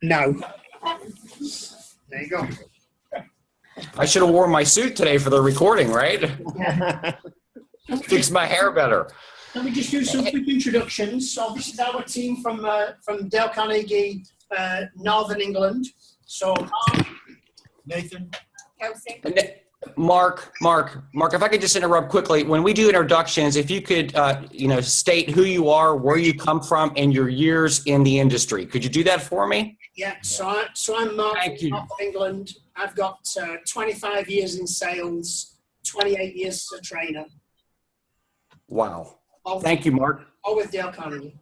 No. There you go. I should have worn my suit today for the recording, right? Fix my hair better. Let me just do some quick introductions. So this is our team from Dale Carnegie, Northern England. So Nathan, Kelsey. Mark, if I could just interrupt quickly. When we do introductions, if you could, state who you are, where you come from, and your years in the industry. Could you do that for me? Yeah, so I'm Mark Thank you. from North England. I've got 25 years in sales, 28 years as a trainer. Wow. Thank you, Mark. All with Dale Carnegie.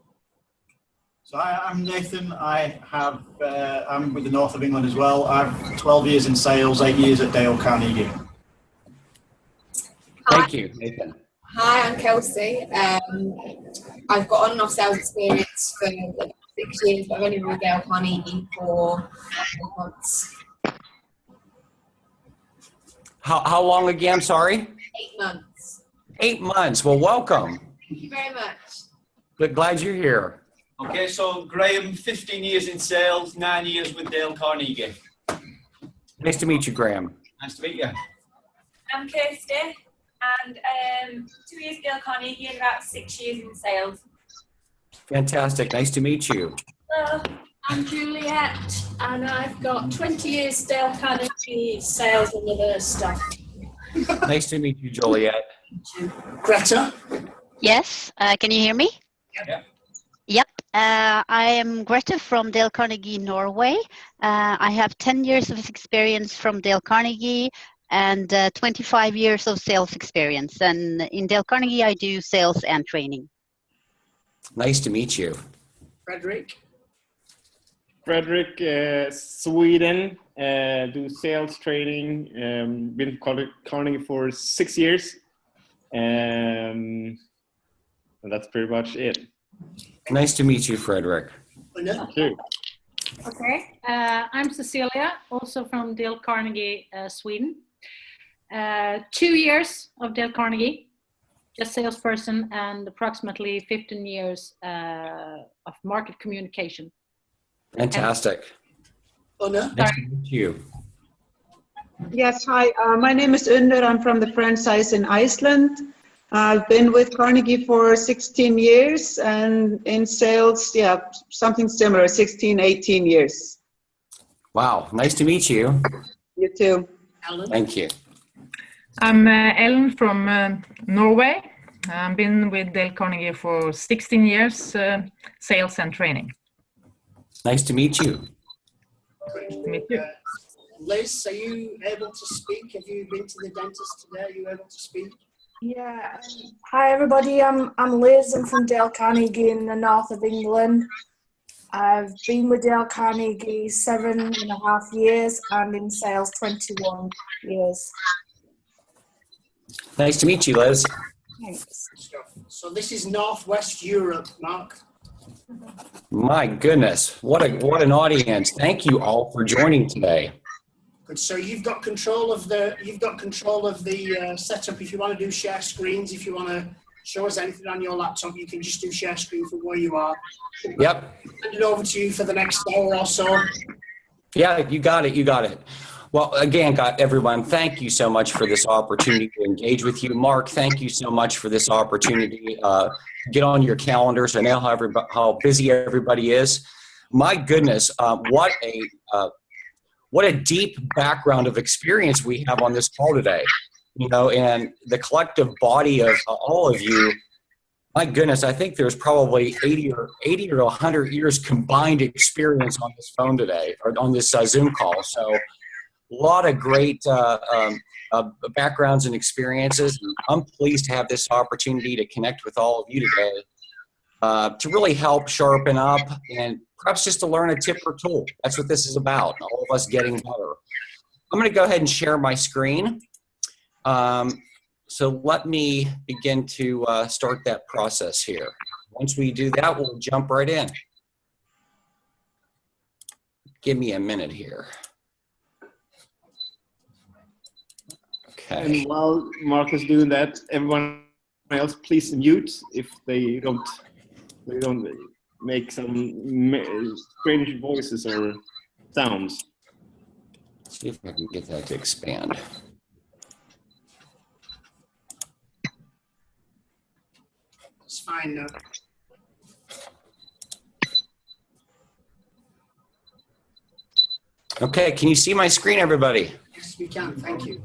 So I'm Nathan. I'm with the North of England as well. I've 12 years in sales, 8 years at Dale Carnegie. Thank you, Nathan. Hi, I'm Kelsey. I've got on and off sales experience for 6 years, but I've only been with Dale Carnegie for 4 months. How long again? Sorry? 8 months. 8 months. Well, welcome. Thank you very much. Good, glad you're here. Okay, so Graham, 15 years in sales, 9 years with Dale Carnegie. Nice to meet you, Graham. Nice to meet you. I'm Kirsty, and 2 years Dale Carnegie and about 6 years in sales. Fantastic. Nice to meet you. I'm Juliet, and I've got 20 years Dale Carnegie sales and other stuff. Nice to meet you, Joliet. Greta. Yes, can you hear me? Yep. Yep. I am Greta from Dale Carnegie, Norway. I have 10 years of experience from Dale Carnegie and 25 years of sales experience. And in Dale Carnegie, I do sales and training. Nice to meet you. Frederick. Frederick, Sweden, do sales training, been Carnegie for 6 years. And that's pretty much it. Nice to meet you, Frederick. Sure. Okay, I'm Cecilia, also from Dale Carnegie, Sweden. 2 years of Dale Carnegie, just salesperson, and approximately 15 years of market communication. Fantastic. Anna. Nice to meet you. Yes, hi. My name is Under. I'm from the franchise in Iceland. I've been with Carnegie for 16 years and in sales, yeah, something similar, 16, 18 years. Wow. Nice to meet you. You too. Alan. Thank you. I'm Ellen from Norway. I've been with Dale Carnegie for 16 years, sales and training. Nice to meet you. Meet you. Liz, are you able to speak? Have you been to the dentist today? Are you able to speak? Yeah. Hi everybody, I'm Liz. I'm from Dale Carnegie in the north of England. I've been with Dale Carnegie 7.5 years and in sales 21 years. Nice to meet you, Liz. Thanks. So this is Northwest Europe, Mark. My goodness, what an audience. Thank you all for joining today. Good. So you've got control of the setup. If you want to do share screens, if you want to show us anything on your laptop, you can just do share screen from where you are. Yep. Hand it over to you for the next hour or so. Yeah, you got it. You got it. Well, again, everyone, thank you so much for this opportunity to engage with you. Mark, thank you so much for this opportunity. Get on your calendars. I know how busy everybody is. My goodness, what a deep background of experience we have on this call today. You know, and the collective body of all of you, my goodness, I think there's probably 80 or 100 years combined experience on this phone today, or on this Zoom call. So a lot of great backgrounds and experiences. I'm pleased to have this opportunity to connect with all of you today to really help sharpen up and perhaps just to learn a tip or tool. That's what this is about, all of us getting better. I'm going to go ahead and share my screen. So let me begin to start that process here. Once we do that, we'll jump right in. Give me a minute here. Okay. And while Mark is doing that, everyone else please mute if they don't make some strange voices or sounds. Let's see if I can get that to expand. It's fine now. Okay, can you see my screen, everybody? Yes, we can. Thank you.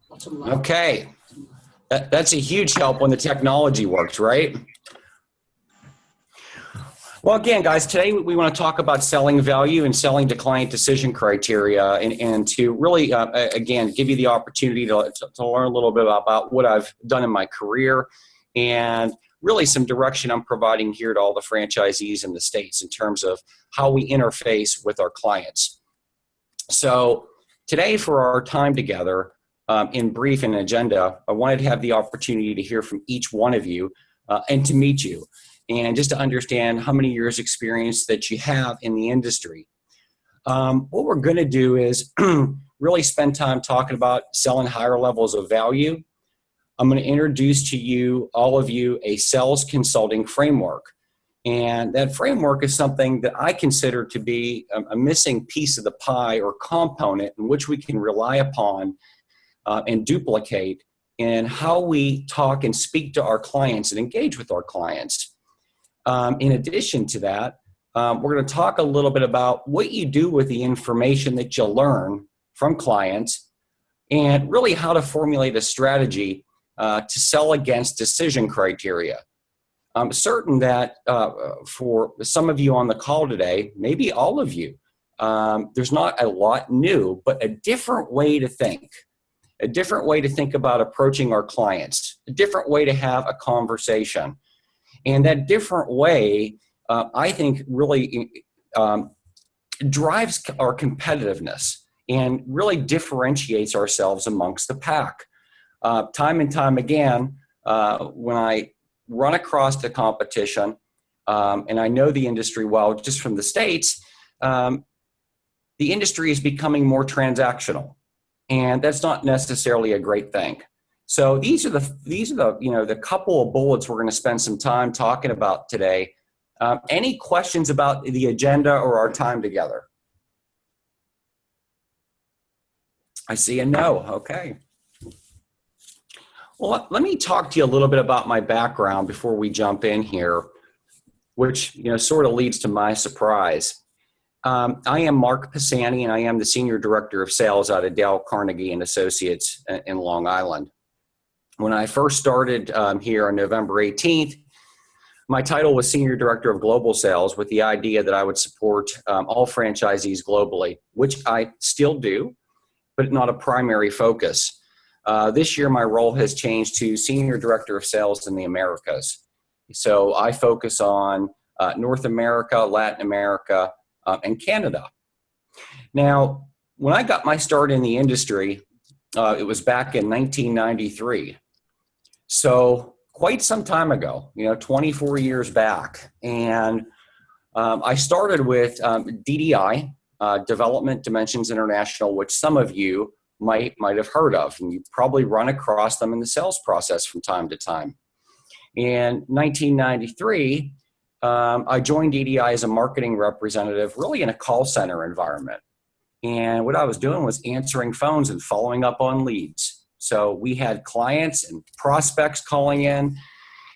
Bottom left. Okay. That's a huge help when the technology works, right? Well, again, guys, today we want to talk about selling value and selling to client decision criteria, and to really, again, give you the opportunity to learn a little bit about what I've done in my career, and really some direction I'm providing here to all the franchisees in the States in terms of how we interface with our clients. So today, for our time together, in brief and agenda, I wanted to have the opportunity to hear from each one of you and to meet you, and just to understand how many years experience that you have in the industry. What we're going to do is really spend time talking about selling higher levels of value. I'm going to introduce to you, all of you, a sales consulting framework. And that framework is something that I consider to be a missing piece of the pie or component in which we can rely upon and duplicate in how we talk and speak to our clients and engage with our clients. In addition to that, we're going to talk a little bit about what you do with the information that you learn from clients, and really how to formulate a strategy to sell against decision criteria. I'm certain that for some of you on the call today, maybe all of you, there's not a lot new, but a different way to think. A different way to think about approaching our clients, a different way to have a conversation. And that different way, I think, really drives our competitiveness and really differentiates ourselves amongst the pack. Time and time again, when I run across the competition, and I know the industry well just from the States, the industry is becoming more transactional. And that's not necessarily a great thing. So these are the couple of bullets we're going to spend some time talking about today. Any questions about the agenda or our time together? I see a no. Okay. Well, let me talk to you a little bit about my background before we jump in here, which sort of leads to my surprise. I am Mark Pasaini, and I am the Senior Director of Sales out of Dale Carnegie and Associates in Long Island. When I first started here on November 18th, my title was Senior Director of Global Sales, with the idea that I would support all franchisees globally, which I still do, but not a primary focus. This year, my role has changed to Senior Director of Sales in the Americas. So I focus on North America, Latin America, and Canada. Now, when I got my start in the industry, it was back in 1993. So quite some time ago, 24 years back. And I started with DDI, Development Dimensions International, which some of you might have heard of, and you've probably run across them in the sales process from time to time. In 1993, I joined DDI as a marketing representative, really in a call center environment. And what I was doing was answering phones and following up on leads. So we had clients and prospects calling in,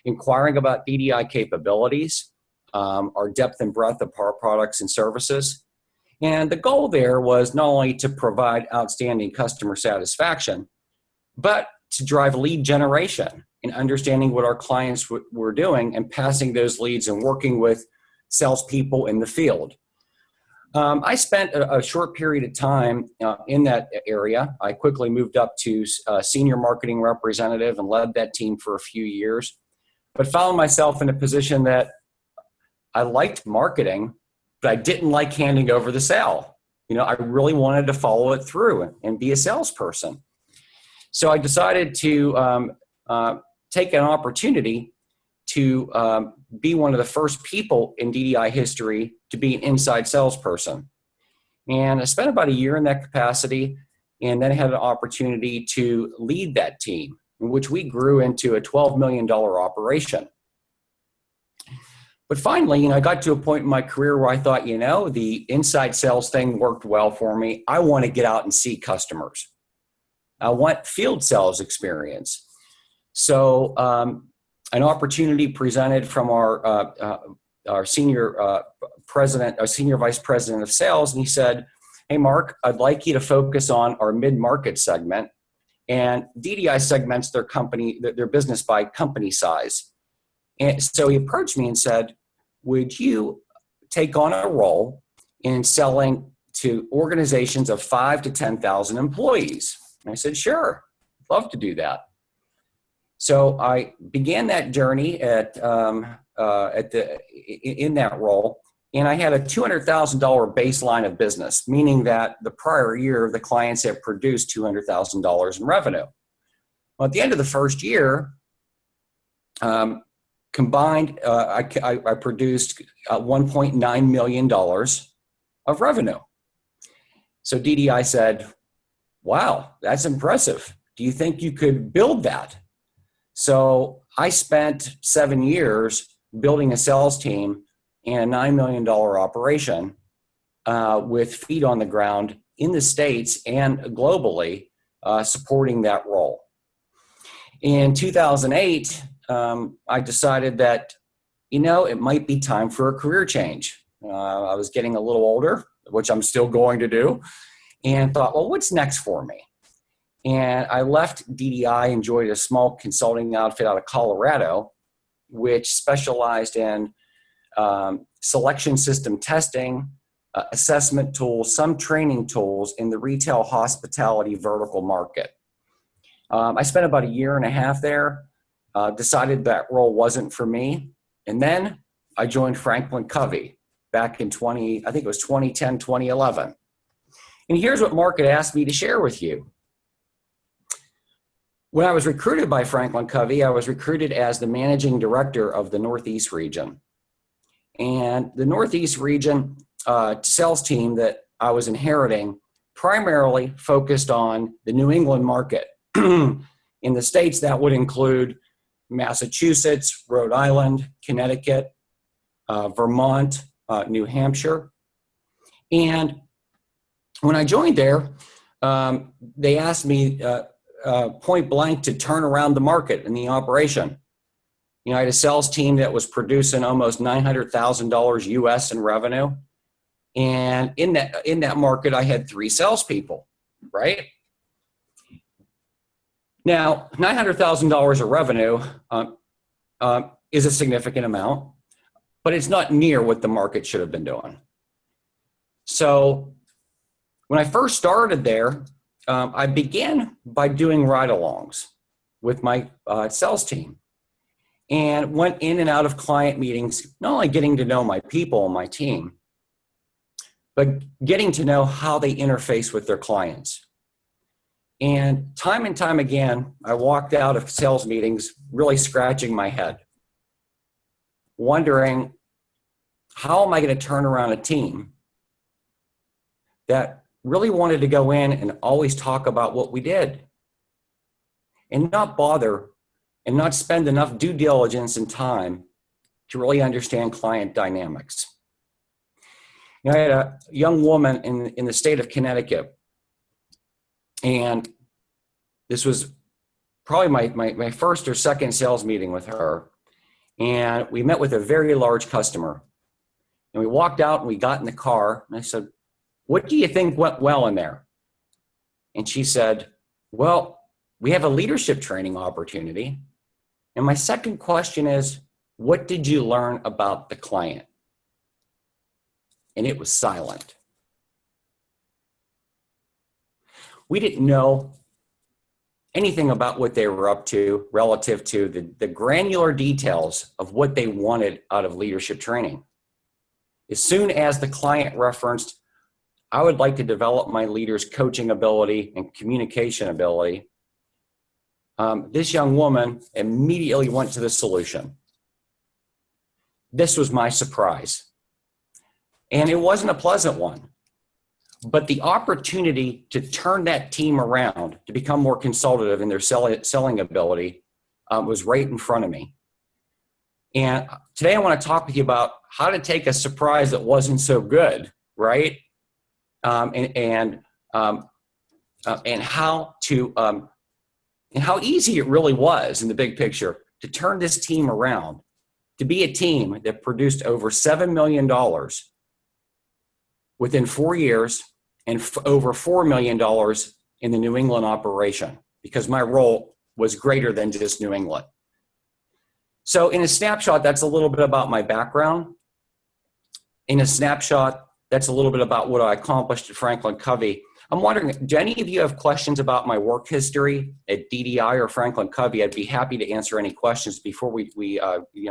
inquiring about DDI capabilities, our depth and breadth of our products and services. And the goal there was not only to provide outstanding customer satisfaction, but to drive lead generation and understanding what our clients were doing and passing those leads and working with salespeople in the field. I spent a short period of time in that area. I quickly moved up to senior marketing representative and led that team for a few years, but found myself in a position that I liked marketing, but I didn't like handing over the sale. I really wanted to follow it through and be a salesperson. So I decided to take an opportunity to be one of the first people in DDI history to be an inside salesperson. And I spent about a year in that capacity, and then had an opportunity to lead that team, in which we grew into a $12 million operation. But finally, I got to a point in my career where I thought, the inside sales thing worked well for me. I want to get out and see customers. I want field sales experience. So an opportunity presented from our senior president, our senior vice president of sales, and he said, "Hey, Mark, I'd like you to focus on our mid-market segment." And DDI segments their business by company size. And so he approached me and said, "Would you take on a role in selling to organizations of 5 to 10,000 employees?" And I said, "Sure, love to do that." So I began that journey in that role, and I had a $200,000 baseline of business, meaning that the prior year the clients had produced $200,000 in revenue. Well, at the end of the first year, combined, I produced $1.9 million of revenue. So DDI said, "Wow, that's impressive. Do you think you could build that?" So I spent 7 years building a sales team and a $9 million operation with feet on the ground in the States and globally, supporting that role. In 2008, I decided that, it might be time for a career change. I was getting a little older, which I'm still going to do, and thought, well, what's next for me? And I left DDI and joined a small consulting outfit out of Colorado, which specialized in selection system testing, assessment tools, some training tools in the retail hospitality vertical market. I spent about 1.5 years there, decided that role wasn't for me. And then I joined Franklin Covey back in 2010, 2011. And here's what Mark had asked me to share with you. When I was recruited by Franklin Covey, I was recruited as the managing director of the Northeast region. And the Northeast region sales team that I was inheriting primarily focused on the New England market. In the States, that would include Massachusetts, Rhode Island, Connecticut, Vermont, New Hampshire. And when I joined there, they asked me point blank to turn around the market and the operation. I had a sales team that was producing almost $900,000 US in revenue. And in that market, I had 3 salespeople, right? Now, $900,000 of revenue is a significant amount, but it's not near what the market should have been doing. So when I first started there, I began by doing ride-alongs with my sales team and went in and out of client meetings, not only getting to know my people and my team, but getting to know how they interface with their clients. And time again, I walked out of sales meetings really scratching my head, wondering, how am I going to turn around a team that really wanted to go in and always talk about what we did and not bother and not spend enough due diligence and time to really understand client dynamics. I had a young woman in the state of Connecticut, and this was probably my first or second sales meeting with her, and we met with a very large customer. And we walked out and we got in the car, and I said, "What do you think went well in there?" And she said, "Well, we have a leadership training opportunity. And my second question is, what did you learn about the client?" And it was silent. We didn't know anything about what they were up to relative to the granular details of what they wanted out of leadership training. As soon as the client referenced, "I would like to develop my leaders' coaching ability and communication ability," this young woman immediately went to the solution. This was my surprise. And it wasn't a pleasant one. But the opportunity to turn that team around, to become more consultative in their selling ability, was right in front of me. And today I want to talk with you about how to take a surprise that wasn't so good, right? And how to and how easy it really was in the big picture to turn this team around, to be a team that produced over $7 million within 4 years and over $4 million in the New England operation, because my role was greater than just New England. So in a snapshot, that's a little bit about my background. In a snapshot, that's a little bit about what I accomplished at Franklin Covey. I'm wondering, do any of you have questions about my work history at DDI or Franklin Covey? I'd be happy to answer any questions before we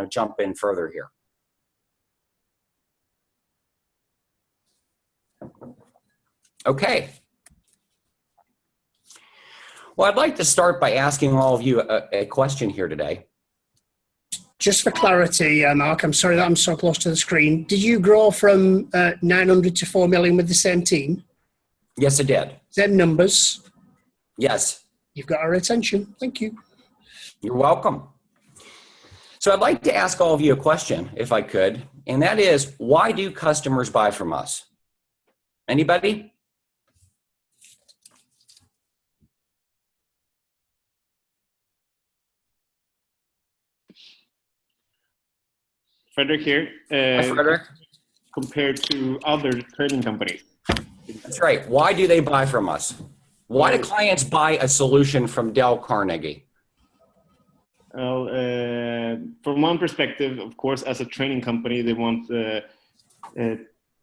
jump in further here. Okay. Well, I'd like to start by asking all of you a question here today. Just for clarity, Mark, I'm sorry that I'm so close to the screen. Did you grow from 900 to 4 million with the same team? Yes, I did. Same numbers? Yes. You've got our attention. Thank you. You're welcome. So I'd like to ask all of you a question, if I could, and that is, why do customers buy from us? Anybody? Frederick here. Hi, Frederick. Compared to other training companies. That's right. Why do they buy from us? Why do clients buy a solution from Dale Carnegie? Well, from one perspective, of course, as a training company, they want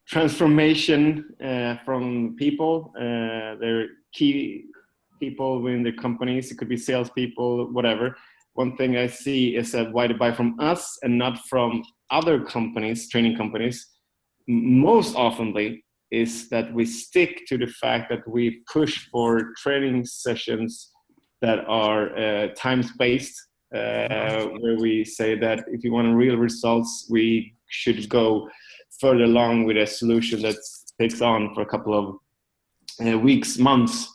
transformation from people. They're key people within their companies. It could be salespeople, whatever. One thing I see is that why they buy from us and not from other companies, training companies, most oftenly is that we stick to the fact that we push for training sessions that are time-spaced, where we say that if you want real results, we should go further along with a solution that takes on for a couple of weeks, months,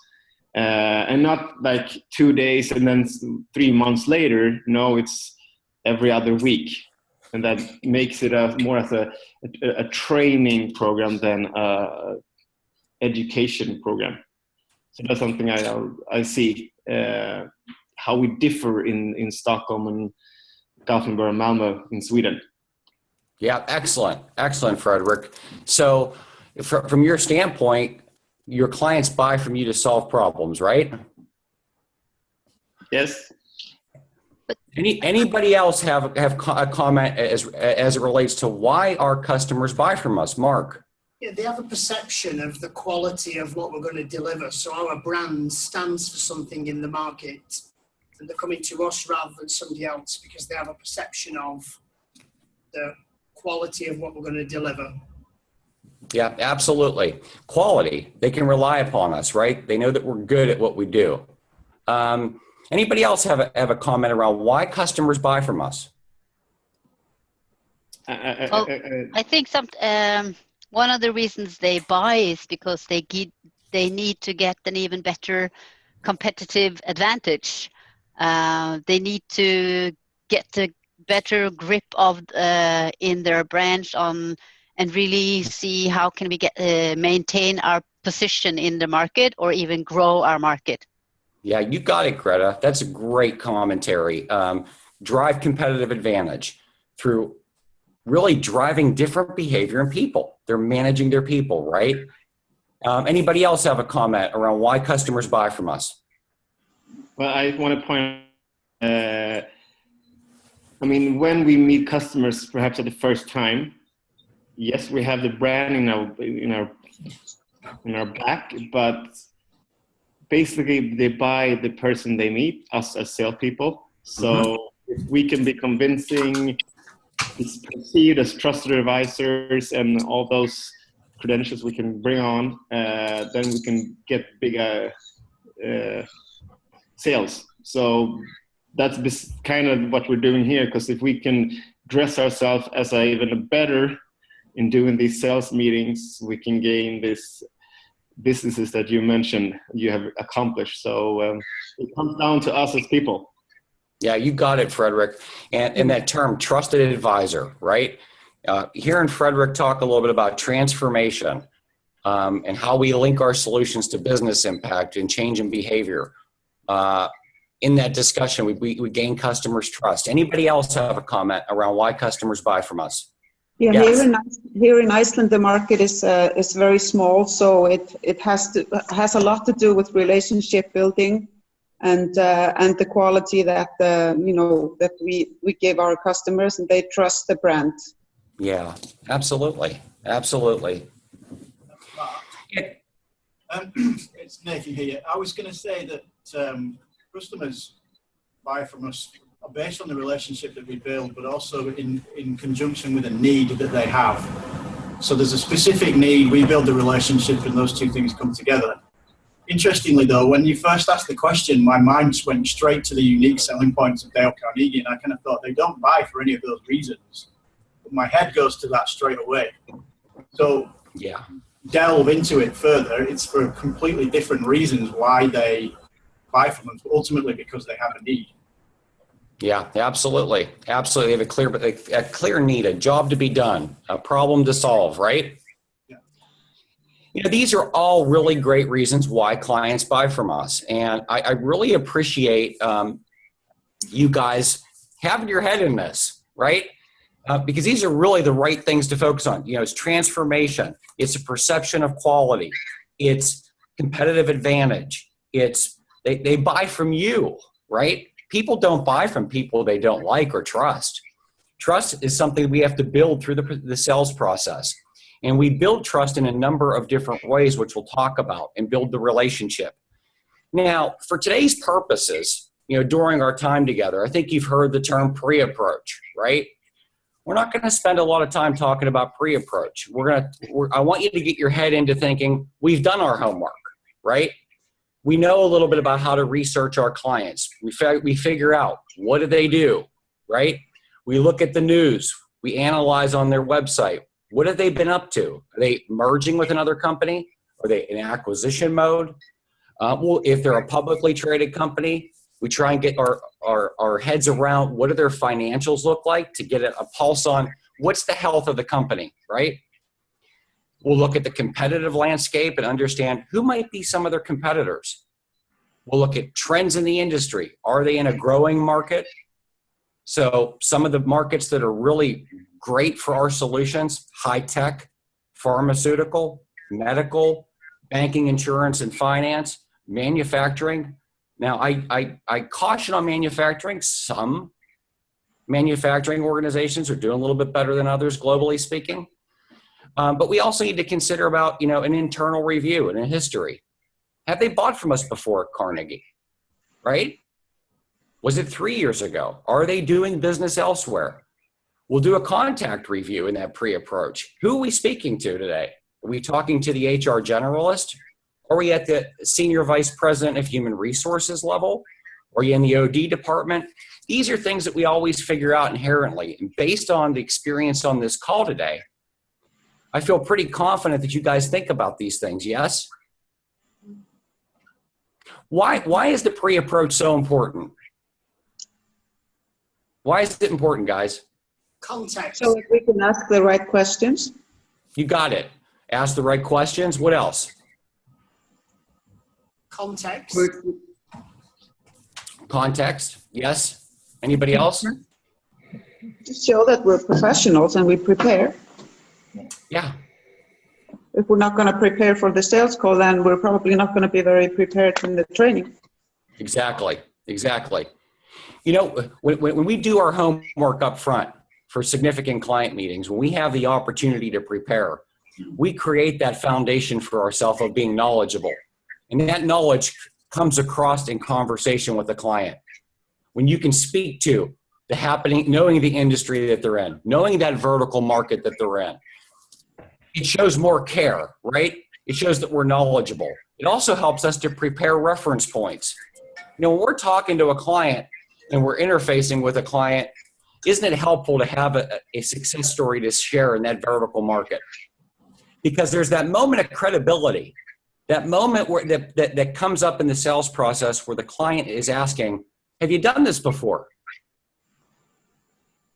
and not like 2 days and then 3 months later. No, it's every other week. And that makes it more as a training program than a education program. So that's something I see, how we differ in Stockholm and Gothenburg and Malmö in Sweden. Yeah, excellent. Excellent, Frederick. So from your standpoint, your clients buy from you to solve problems, right? Yes. Anybody else have a comment as it relates to why our customers buy from us? Mark? Yeah, they have a perception of the quality of what we're going to deliver. So our brand stands for something in the market, and they're coming to us rather than somebody else because they have a perception of the quality of what we're going to deliver. Yeah, absolutely. Quality. They can rely upon us, right? They know that we're good at what we do. Anybody else have a comment around why customers buy from us? I think one of the reasons they buy is because they need to get an even better competitive advantage. They need to get a better grip of in their branch on and really see how can we maintain our position in the market or even grow our market. Yeah, you got it, Greta. That's a great commentary. Drive competitive advantage through really driving different behavior in people. They're managing their people, right? Anybody else have a comment around why customers buy from us? Well, I want to point when we meet customers, perhaps at the first time, yes, we have the brand in our back, but basically they buy the person they meet, us as salespeople. So if we can be convincing, it's perceived as trusted advisors and all those credentials we can bring on, then we can get bigger sales. So that's kind of what we're doing here, because if we can dress ourselves as even better in doing these sales meetings, we can gain this businesses that you mentioned you have accomplished. So it comes down to us as people. Yeah, you got it, Frederick. And that term, trusted advisor, right? Hearing Frederick talk a little bit about transformation and how we link our solutions to business impact and change in behavior. In that discussion, we gain customers' trust. Anybody else have a comment around why customers buy from us? Yeah, Yes. here in Iceland, the market is very small, so it has a lot to do with relationship building and the quality that that we give our customers, and they trust the brand. Yeah, absolutely, absolutely. It's Nathan here. I was going to say that customers buy from us based on the relationship that we build, but also in conjunction with a need that they have. So there's a specific need, we build the relationship, and those two things come together. Interestingly though, when you first asked the question, my mind just went straight to the unique selling points of Dale Carnegie, and I kind of thought they don't buy for any of those reasons. But my head goes to that straight away. So yeah, delve into it further, it's for completely different reasons why they buy from us, ultimately because they have a need. Yeah, absolutely. Absolutely. They have a clear need, a job to be done, a problem to solve, right? Yeah. You know, these are all really great reasons why clients buy from us. And I really appreciate you guys having your head in this, right? Because these are really the right things to focus on. You know, it's transformation. It's a perception of quality. It's competitive advantage. It's they buy from you, right? People don't buy from people they don't like or trust. Trust is something we have to build through the sales process. And we build trust in a number of different ways, which we'll talk about, and build the relationship. Now, for today's purposes, you know, during our time together, I think you've heard the term pre-approach, right? We're not going to spend a lot of time talking about pre-approach. I want you to get your head into thinking, we've done our homework, right? We know a little bit about how to research our clients. We figure out, what do they do, right? We look at the news. We analyze on their website. What have they been up to? Are they merging with another company? Are they in acquisition mode? Well, if they're a publicly traded company, we try and get our heads around what do their financials look like to get a pulse on what's the health of the company, right? We'll look at the competitive landscape and understand who might be some of their competitors. We'll look at trends in the industry. Are they in a growing market? So some of the markets that are really great for our solutions, high tech, pharmaceutical, medical, banking, insurance, and finance, manufacturing. Now, I caution on manufacturing. Some manufacturing organizations are doing a little bit better than others, globally speaking. But we also need to consider about, you know, an internal review and a history. Have they bought from us before at Carnegie, right? Was it 3 years ago? Are they doing business elsewhere? We'll do a contact review in that pre-approach. Who are we speaking to today? Are we talking to the HR generalist? Are we at the senior vice president of human resources level? Are you in the OD department? These are things that we always figure out inherently. And based on the experience on this call today, I feel pretty confident that you guys think about these things, yes? Why is the pre-approach so important? Why is it important, guys? Context. So if we can ask the right questions. You got it. Ask the right questions. What else? Context. Context, yes. Anybody else? To show that we're professionals and we prepare. Yeah. If we're not going to prepare for the sales call, then we're probably not going to be very prepared in the training. Exactly. Exactly. You know, when we do our homework up front for significant client meetings, when we have the opportunity to prepare, we create that foundation for ourselves of being knowledgeable. And that knowledge comes across in conversation with the client. When you can speak to the happening, knowing the industry that they're in, knowing that vertical market that they're in, it shows more care, right? It shows that we're knowledgeable. It also helps us to prepare reference points. You know, when we're talking to a client and we're interfacing with a client, isn't it helpful to have a success story to share in that vertical market? Because there's that moment of credibility, that moment where that comes up in the sales process where the client is asking, have you done this before?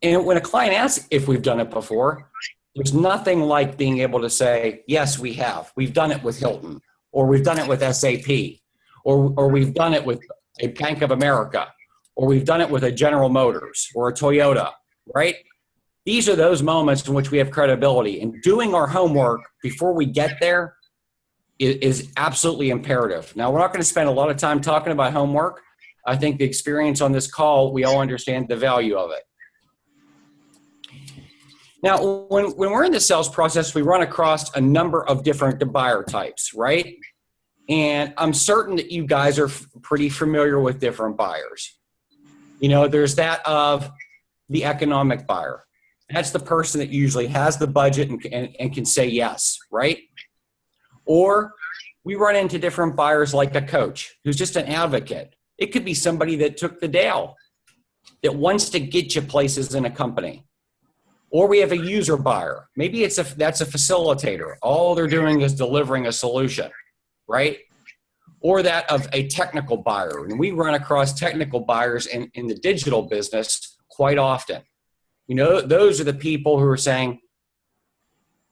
And when a client asks if we've done it before, there's nothing like being able to say, yes, we have. We've done it with Hilton, or we've done it with SAP, or we've done it with a Bank of America, or we've done it with a General Motors or a Toyota, right? These are those moments in which we have credibility, and doing our homework before we get there is absolutely imperative. Now, we're not going to spend a lot of time talking about homework. I think the experience on this call, we all understand the value of it. Now, when we're in the sales process, we run across a number of different buyer types, right? And I'm certain that you guys are pretty familiar with different buyers. You know, there's that of the economic buyer. That's the person that usually has the budget and can say yes, right? Or we run into different buyers like a coach who's just an advocate. It could be somebody that took the Dale that wants to get you places in a company. Or we have a user buyer. Maybe that's a facilitator. All they're doing is delivering a solution, right? Or that of a technical buyer. And we run across technical buyers in the digital business quite often. You know, those are the people who are saying,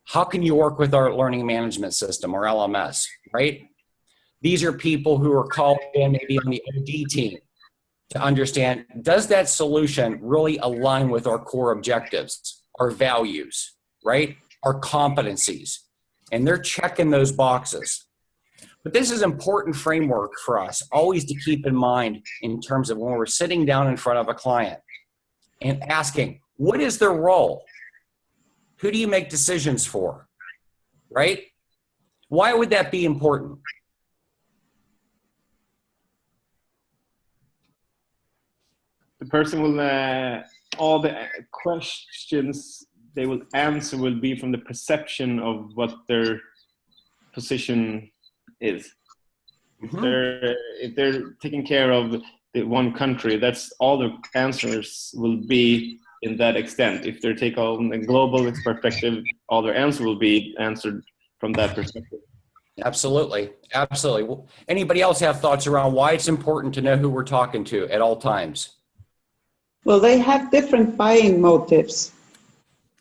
how can you work with our learning management system or LMS, right? These are people who are called in maybe on the OD team to understand, does that solution really align with our core objectives, our values, right? Our competencies. And they're checking those boxes. But this is important framework for us always to keep in mind in terms of when we're sitting down in front of a client and asking, what is their role? Who do you make decisions for, right? Why would that be important? The person will, all the questions they will answer will be from the perception of what their position is. If they're taking care of the one country, that's all the answers will be in that extent. If they take on a global perspective, all their answers will be answered from that perspective. Absolutely. Absolutely. Anybody else have thoughts around why it's important to know who we're talking to at all times? Well, they have different buying motives.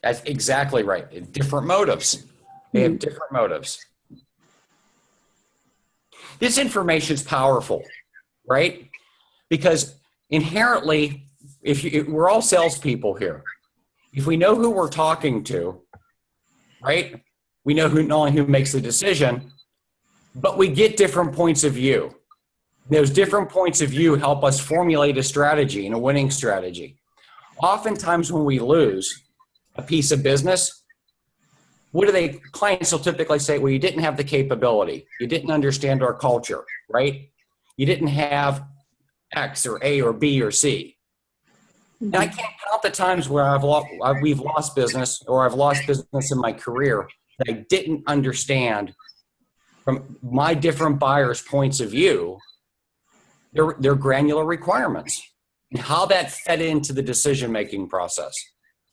That's exactly right. Different motives. They have different motives. This information is powerful, right? Because inherently, if we're all salespeople here, if we know who we're talking to, right? We know not only who makes the decision, but we get different points of view. Those different points of view help us formulate a strategy and a winning strategy. Oftentimes when we lose a piece of business, clients will typically say, well, you didn't have the capability. You didn't understand our culture, right? You didn't have X or A or B or C. And I can't count the times where we've lost business or I've lost business in my career that I didn't understand from my different buyers' points of view, their granular requirements and how that fed into the decision-making process.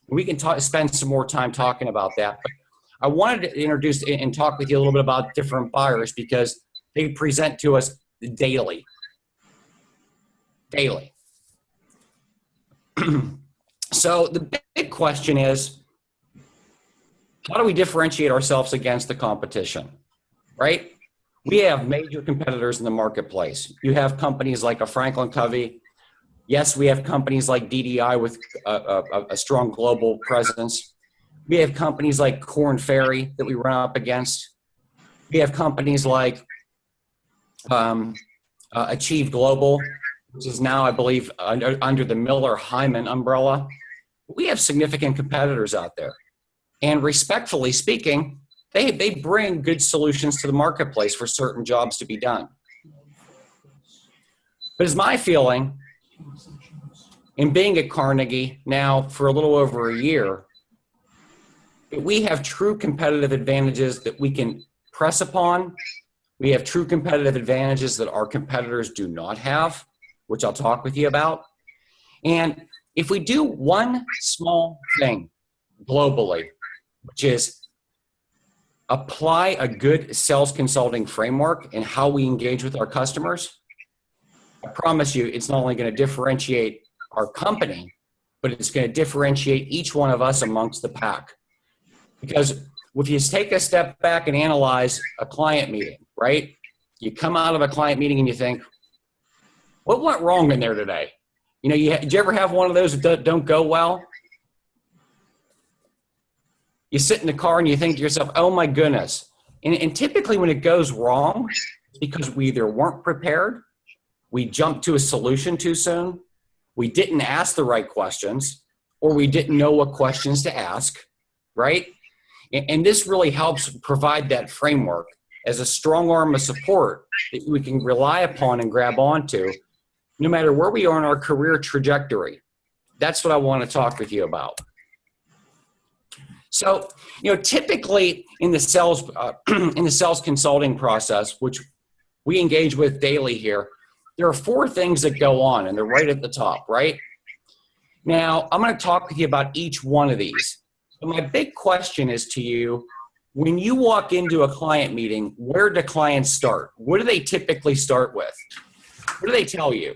We can spend some more time talking about that, but I wanted to introduce and talk with you a little bit about different buyers because they present to us daily. So the big question is, how do we differentiate ourselves against the competition, right? We have major competitors in the marketplace. You have companies like a Franklin Covey. Yes, we have companies like DDI with a strong global presence. We have companies like Korn Ferry that we run up against. We have companies like Achieve Global, which is now, I believe, under the Miller Hyman umbrella. We have significant competitors out there. And respectfully speaking, they bring good solutions to the marketplace for certain jobs to be done. But it's my feeling, in being at Carnegie now for a little over a year, that we have true competitive advantages that we can press upon. We have true competitive advantages that our competitors do not have, which I'll talk with you about. And if we do one small thing globally, which is apply a good sales consulting framework in how we engage with our customers, I promise you it's not only going to differentiate our company, but it's going to differentiate each one of us amongst the pack. Because if you take a step back and analyze a client meeting, right? You come out of a client meeting and you think, what went wrong in there today? You know, did you ever have one of those that don't go well? You sit in the car and you think to yourself, oh my goodness. And typically when it goes wrong, it's because we either weren't prepared, we jumped to a solution too soon, we didn't ask the right questions, or we didn't know what questions to ask, right? And this really helps provide that framework as a strong arm of support that we can rely upon and grab onto no matter where we are in our career trajectory. That's what I want to talk with you about. So, you know, typically in the sales consulting process, which we engage with daily here, there are 4 things that go on, and they're right at the top, right? Now, I'm going to talk with you about each one of these. But my big question is to you, when you walk into a client meeting, where do clients start? What do they typically start with? What do they tell you?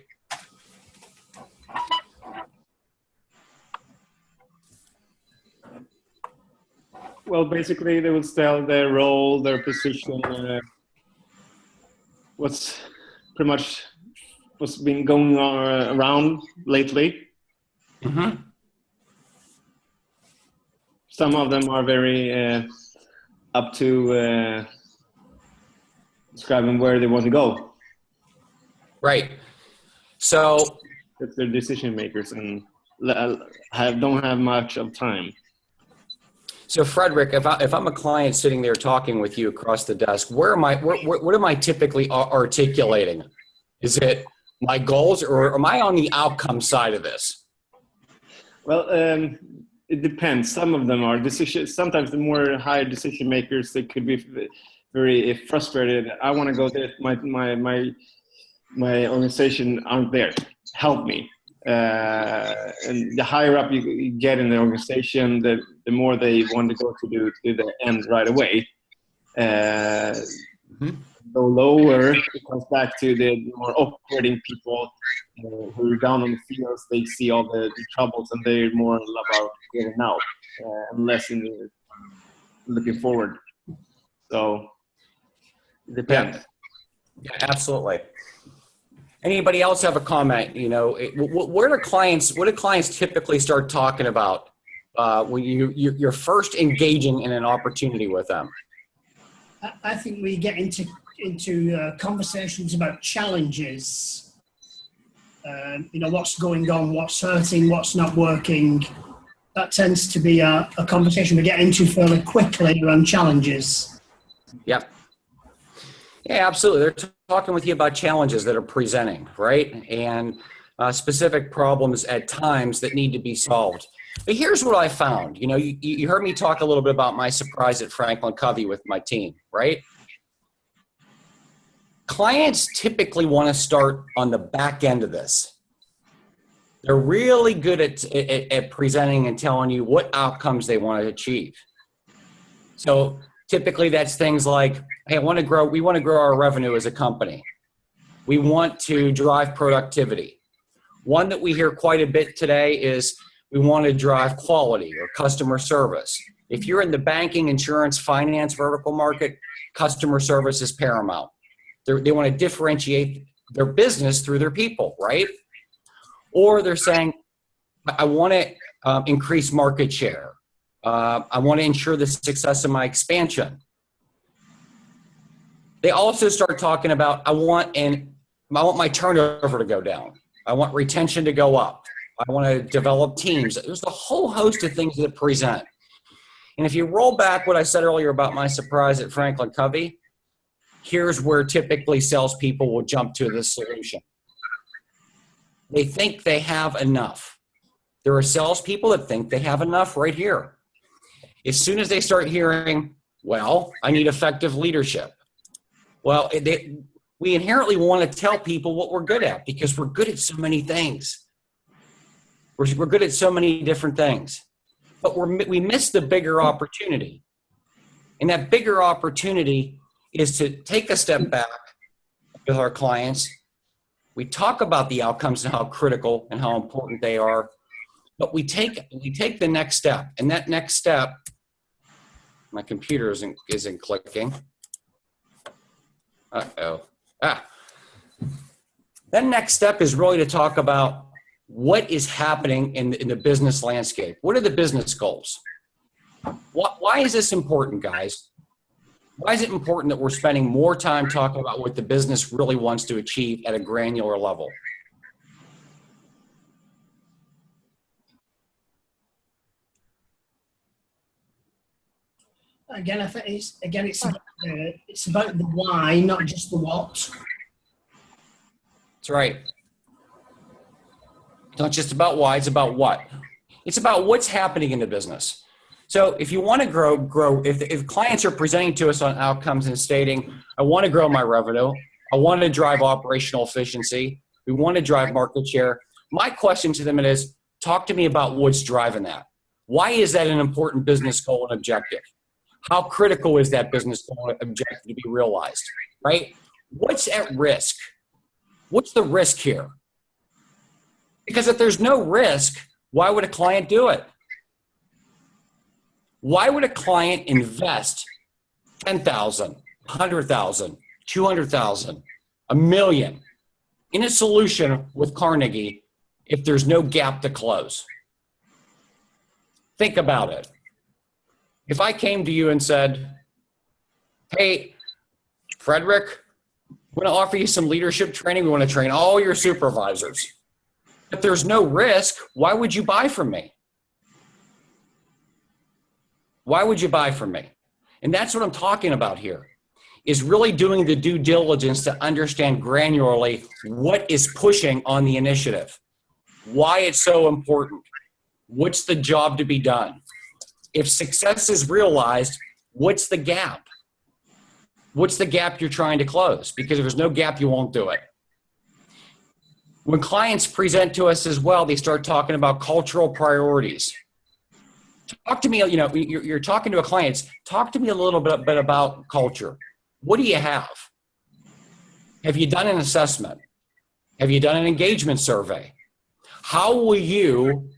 Well, basically, they will tell their role, their position, what's pretty much what's been going on around lately. Mm-hmm. Some of them are very up to describing where they want to go. Right. So it's their decision makers and don't have much of time. So Frederick, if I'm a client sitting there talking with you across the desk, what am I typically articulating? Is it my goals, or am I on the outcome side of this? Well, it depends. Some of them are decisions. Sometimes the more higher decision makers, they could be very frustrated. I want to go there. My organization aren't there. Help me. And the higher up you get in the organization, the more they want to go to the end right away. The lower it comes back to the more operating people who are down on the fields. They see all the troubles and they're more about getting out and less in the looking forward. So it depends. Yeah, absolutely. Anybody else have a comment? You know, what do clients typically start talking about when you're first engaging in an opportunity with them? I think we get into conversations about challenges. You know, what's going on, what's hurting, what's not working. That tends to be a conversation we get into fairly quickly around challenges. Yep. Yeah, absolutely. They're talking with you about challenges that are presenting, right? And specific problems at times that need to be solved. But here's what I found. You know, you heard me talk a little bit about my surprise at Franklin Covey with my team, right? Clients typically want to start on the back end of this. They're really good at presenting and telling you what outcomes they want to achieve. So typically that's things like, hey, we want to grow our revenue as a company. We want to drive productivity. One that we hear quite a bit today is we want to drive quality or customer service. If you're in the banking, insurance, finance vertical market, customer service is paramount. They want to differentiate their business through their people, right? Or they're saying, I want to increase market share. I want to ensure the success of my expansion. They also start talking about, I want my turnover to go down. I want retention to go up. I want to develop teams. There's a whole host of things that present. And if you roll back what I said earlier about my surprise at Franklin Covey, here's where typically salespeople will jump to the solution. They think they have enough. There are salespeople that think they have enough right here. As soon as they start hearing, well, I need effective leadership. Well, we inherently want to tell people what we're good at because we're good at so many things. We're good at so many different things. But we miss the bigger opportunity. And that bigger opportunity is to take a step back with our clients. We talk about the outcomes and how critical and how important they are. But we take the next step, and that next step, my computer isn't clicking. That next step is really to talk about what is happening in the business landscape. What are the business goals? Why is this important, guys? Why is it important that we're spending more time talking about what the business really wants to achieve at a granular level? Again, I think it's about the why, not just the what. That's right. It's not just about why, it's about what. It's about what's happening in the business. So if you want to grow, if clients are presenting to us on outcomes and stating, I want to grow my revenue, I want to drive operational efficiency, we want to drive market share, my question to them is, talk to me about what's driving that. Why is that an important business goal and objective? How critical is that business goal and objective to be realized, right? What's at risk? What's the risk here? Because if there's no risk, why would a client do it? Why would a client invest $10,000, $100,000, $200,000, $1 million in a solution with Carnegie if there's no gap to close? Think about it. If I came to you and said, hey, Frederick, we're going to offer you some leadership training. We want to train all your supervisors. If there's no risk, why would you buy from me? Why would you buy from me? And that's what I'm talking about here, is really doing the due diligence to understand granularly what is pushing on the initiative, why it's so important, what's the job to be done. If success is realized, what's the gap? What's the gap you're trying to close? Because if there's no gap, you won't do it. When clients present to us as well, they start talking about cultural priorities. Talk to me, you're talking to a client, talk to me a little bit about culture. What do you have? Have you done an assessment? Have you done an engagement survey? How will you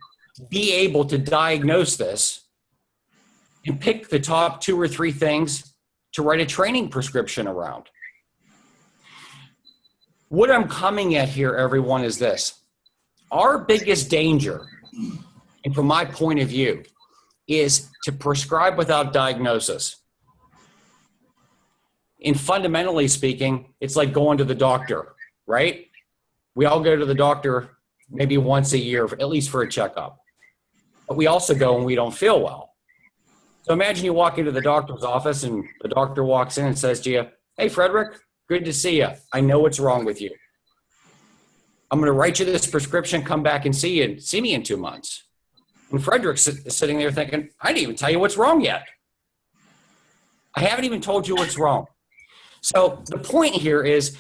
be able to diagnose this and pick the top 2 or 3 things to write a training prescription around? What I'm coming at here, everyone, is this. Our biggest danger, and from my point of view, is to prescribe without diagnosis. And fundamentally speaking, it's like going to the doctor, right? We all go to the doctor maybe once a year, at least for a checkup. But we also go when we don't feel well. So imagine you walk into the doctor's office and the doctor walks in and says to you, hey, Frederick, good to see you. I know what's wrong with you. I'm going to write you this prescription, come back and see me in 2 months. And Frederick's sitting there thinking, I didn't even tell you what's wrong yet. I haven't even told you what's wrong. So the point here is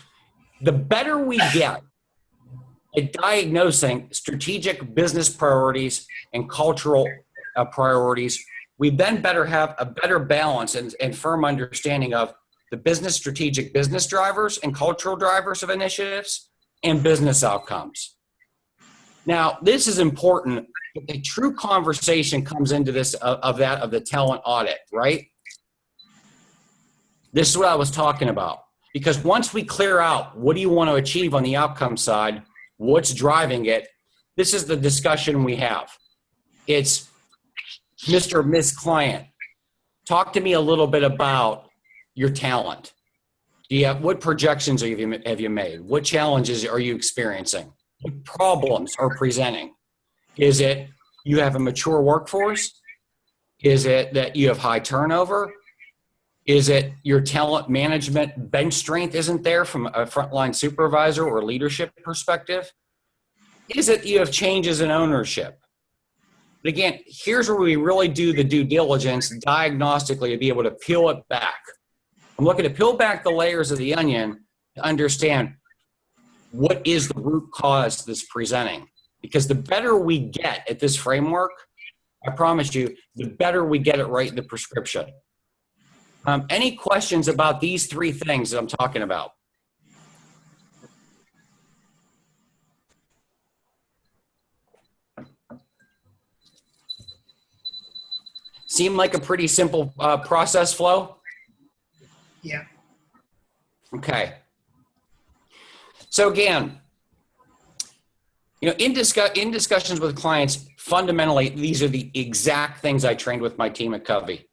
the better we get at diagnosing strategic business priorities and cultural priorities, we then better have a better balance and firm understanding of the business strategic business drivers and cultural drivers of initiatives and business outcomes. Now, this is important. A true conversation comes into this of the talent audit, right? This is what I was talking about. Because once we clear out what do you want to achieve on the outcome side, what's driving it, this is the discussion we have. It's Mr. or Ms. Client, talk to me a little bit about your talent. What projections have you made? What challenges are you experiencing? What problems are presenting? Is it you have a mature workforce? Is it that you have high turnover? Is it your talent management bench strength isn't there from a frontline supervisor or leadership perspective? Is it you have changes in ownership? But again, here's where we really do the due diligence diagnostically to be able to peel it back. I'm looking to peel back the layers of the onion to understand what is the root cause that's presenting. Because the better we get at this framework, I promise you, the better we get it right in the prescription. Any questions about these 3 things that I'm talking about? Seem like a pretty simple process flow? Yeah. Okay. So again, in discussions with clients, fundamentally, these are the exact things I trained with my team at Covey.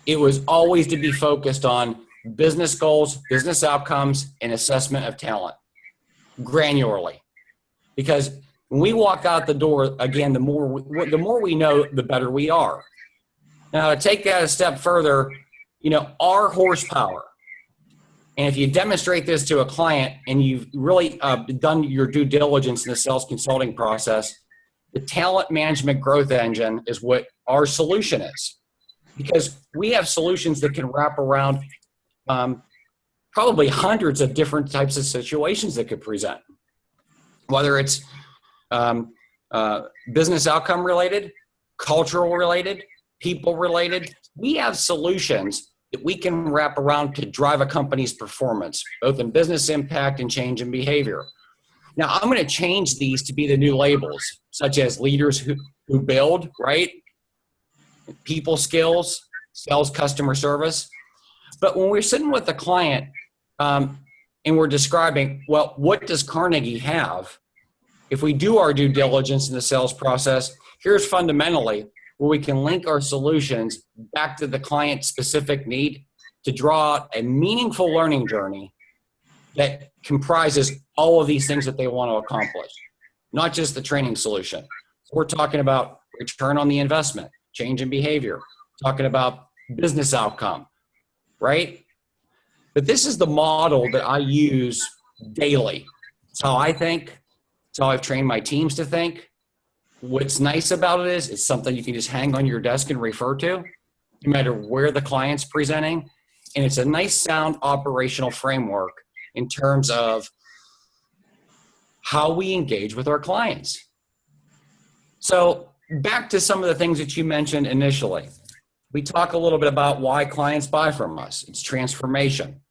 It was always to be focused on business goals, business outcomes, and assessment of talent granularly. Because when we walk out the door, again, the more we know, the better we are. Now, to take that a step further, our horsepower, and if you demonstrate this to a client and you've really done your due diligence in the sales consulting process, the talent management growth engine is what our solution is. Because we have solutions that can wrap around probably hundreds of different types of situations that could present. Whether it's business outcome related, cultural related, people related, we have solutions that we can wrap around to drive a company's performance, both in business impact and change in behavior. Now, I'm going to change these to be the new labels, such as leaders who build, right? People skills, sales, customer service. But when we're sitting with the client and we're describing, well, what does Carnegie have? If we do our due diligence in the sales process, here's fundamentally where we can link our solutions back to the client-specific need to draw out a meaningful learning journey that comprises all of these things that they want to accomplish, not just the training solution. So we're talking about return on the investment, change in behavior, talking about business outcome, right? But this is the model that I use daily. It's how I think. It's how I've trained my teams to think. What's nice about it is it's something you can just hang on your desk and refer to, no matter where the client's presenting. And it's a nice, sound operational framework in terms of how we engage with our clients. So back to some of the things that you mentioned initially. We talk a little bit about why clients buy from us. It's transformation.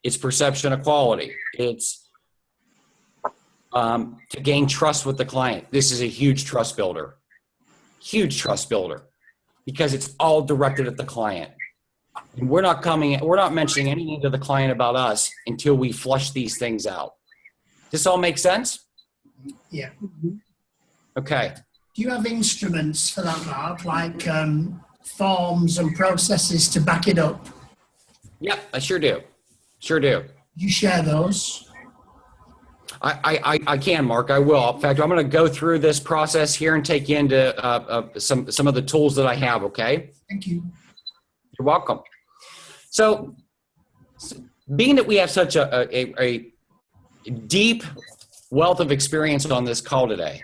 It's perception of quality. It's to gain trust with the client. This is a huge trust builder, because it's all directed at the client. And we're not mentioning anything to the client about us until we flush these things out. This all make sense? Yeah. Okay. Do you have instruments for that, Mark, like forms and processes to back it up? Yep, I sure do. Sure do. You share those? I can, Mark. I will. In fact, I'm going to go through this process here and take you into some of the tools that I have, okay? Thank you. You're welcome. So, being that we have such a deep wealth of experience on this call today,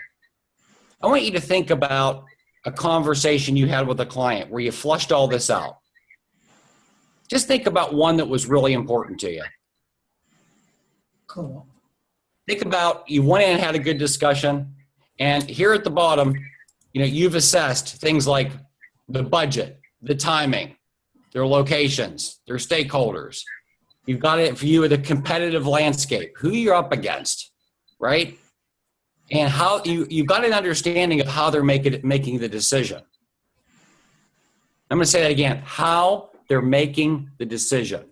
I want you to think about a conversation you had with a client where you flushed all this out. Just think about one that was really important to you. Cool. Think about you went in and had a good discussion, and here at the bottom, you've assessed things like the budget, the timing, their locations, their stakeholders. You've got a view of the competitive landscape, who you're up against, right? And how you've got an understanding of how they're making the decision. I'm going to say that again, how they're making the decision.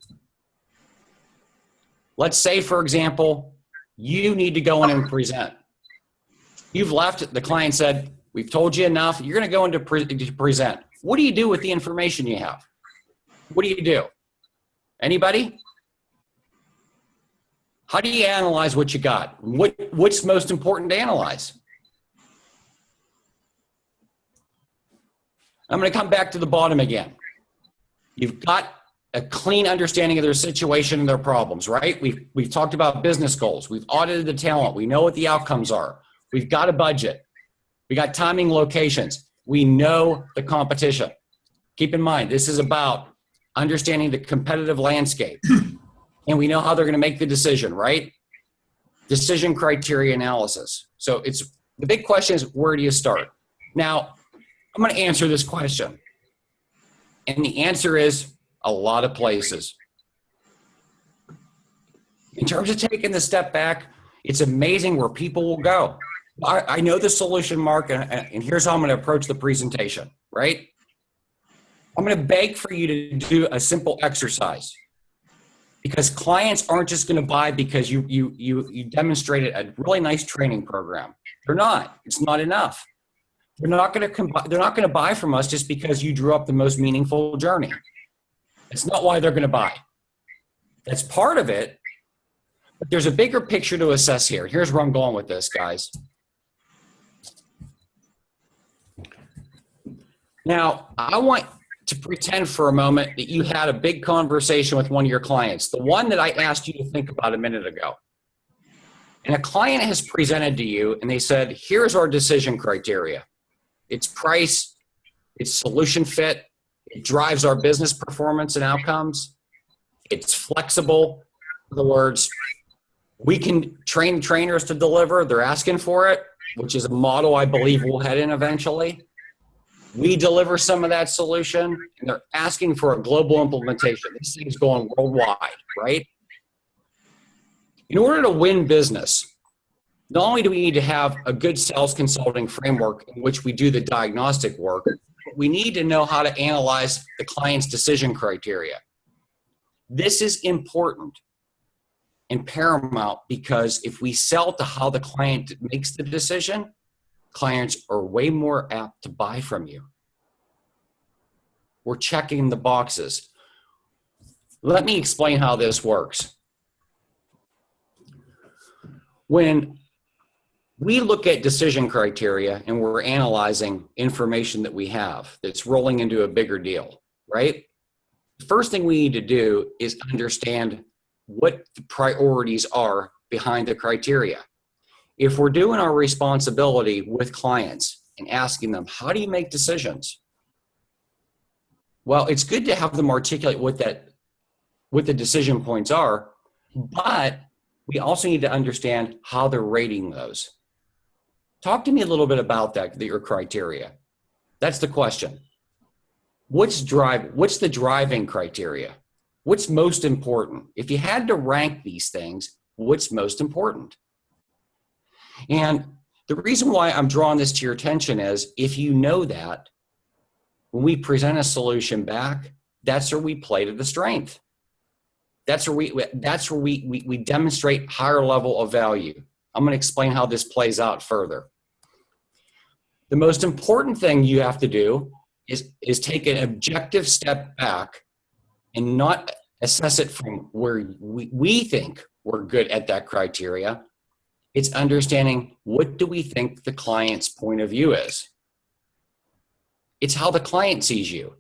Let's say, for example, you need to go in and present. You've left, the client said, we've told you enough, you're going to go in to present. What do you do with the information you have? What do you do? Anybody? How do you analyze what you got? What's most important to analyze? I'm going to come back to the bottom again. You've got a clean understanding of their situation and their problems, right? We've talked about business goals. We've audited the talent. We know what the outcomes are. We've got a budget. We got timing, locations. We know the competition. Keep in mind, this is about understanding the competitive landscape. And we know how they're going to make the decision, right? Decision criteria analysis. So the big question is, where do you start? Now, I'm going to answer this question. And the answer is a lot of places. In terms of taking the step back, it's amazing where people will go. I know the solution, Mark, and here's how I'm going to approach the presentation, right? I'm going to beg for you to do a simple exercise, because clients aren't just going to buy because you demonstrated a really nice training program. They're not. It's not enough. They're not going to buy from us just because you drew up the most meaningful journey. It's not why they're going to buy. That's part of it, but there's a bigger picture to assess here. Here's where I'm going with this, guys. Now, I want to pretend for a moment that you had a big conversation with one of your clients, the one that I asked you to think about a minute ago. And a client has presented to you and they said, here's our decision criteria. It's price, it's solution fit, it drives our business performance and outcomes, it's flexible. In other words, we can train trainers to deliver, they're asking for it, which is a model I believe we'll head in eventually. We deliver some of that solution, and they're asking for a global implementation. This thing's going worldwide, right? In order to win business, not only do we need to have a good sales consulting framework in which we do the diagnostic work, but we need to know how to analyze the client's decision criteria. This is important and paramount, because if we sell to how the client makes the decision, clients are way more apt to buy from you. We're checking the boxes. Let me explain how this works. When we look at decision criteria and we're analyzing information that we have that's rolling into a bigger deal, right? The first thing we need to do is understand what the priorities are behind the criteria. If we're doing our responsibility with clients and asking them, how do you make decisions? Well, it's good to have them articulate what the decision points are, but we also need to understand how they're rating those. Talk to me a little bit about your criteria. That's the question. What's the driving criteria? What's most important? If you had to rank these things, what's most important? And the reason why I'm drawing this to your attention is, if you know that, when we present a solution back, that's where we play to the strength. That's where we demonstrate higher level of value. I'm going to explain how this plays out further. The most important thing you have to do is take an objective step back and not assess it from where we think we're good at that criteria. It's understanding, what do we think the client's point of view is? It's how the client sees you.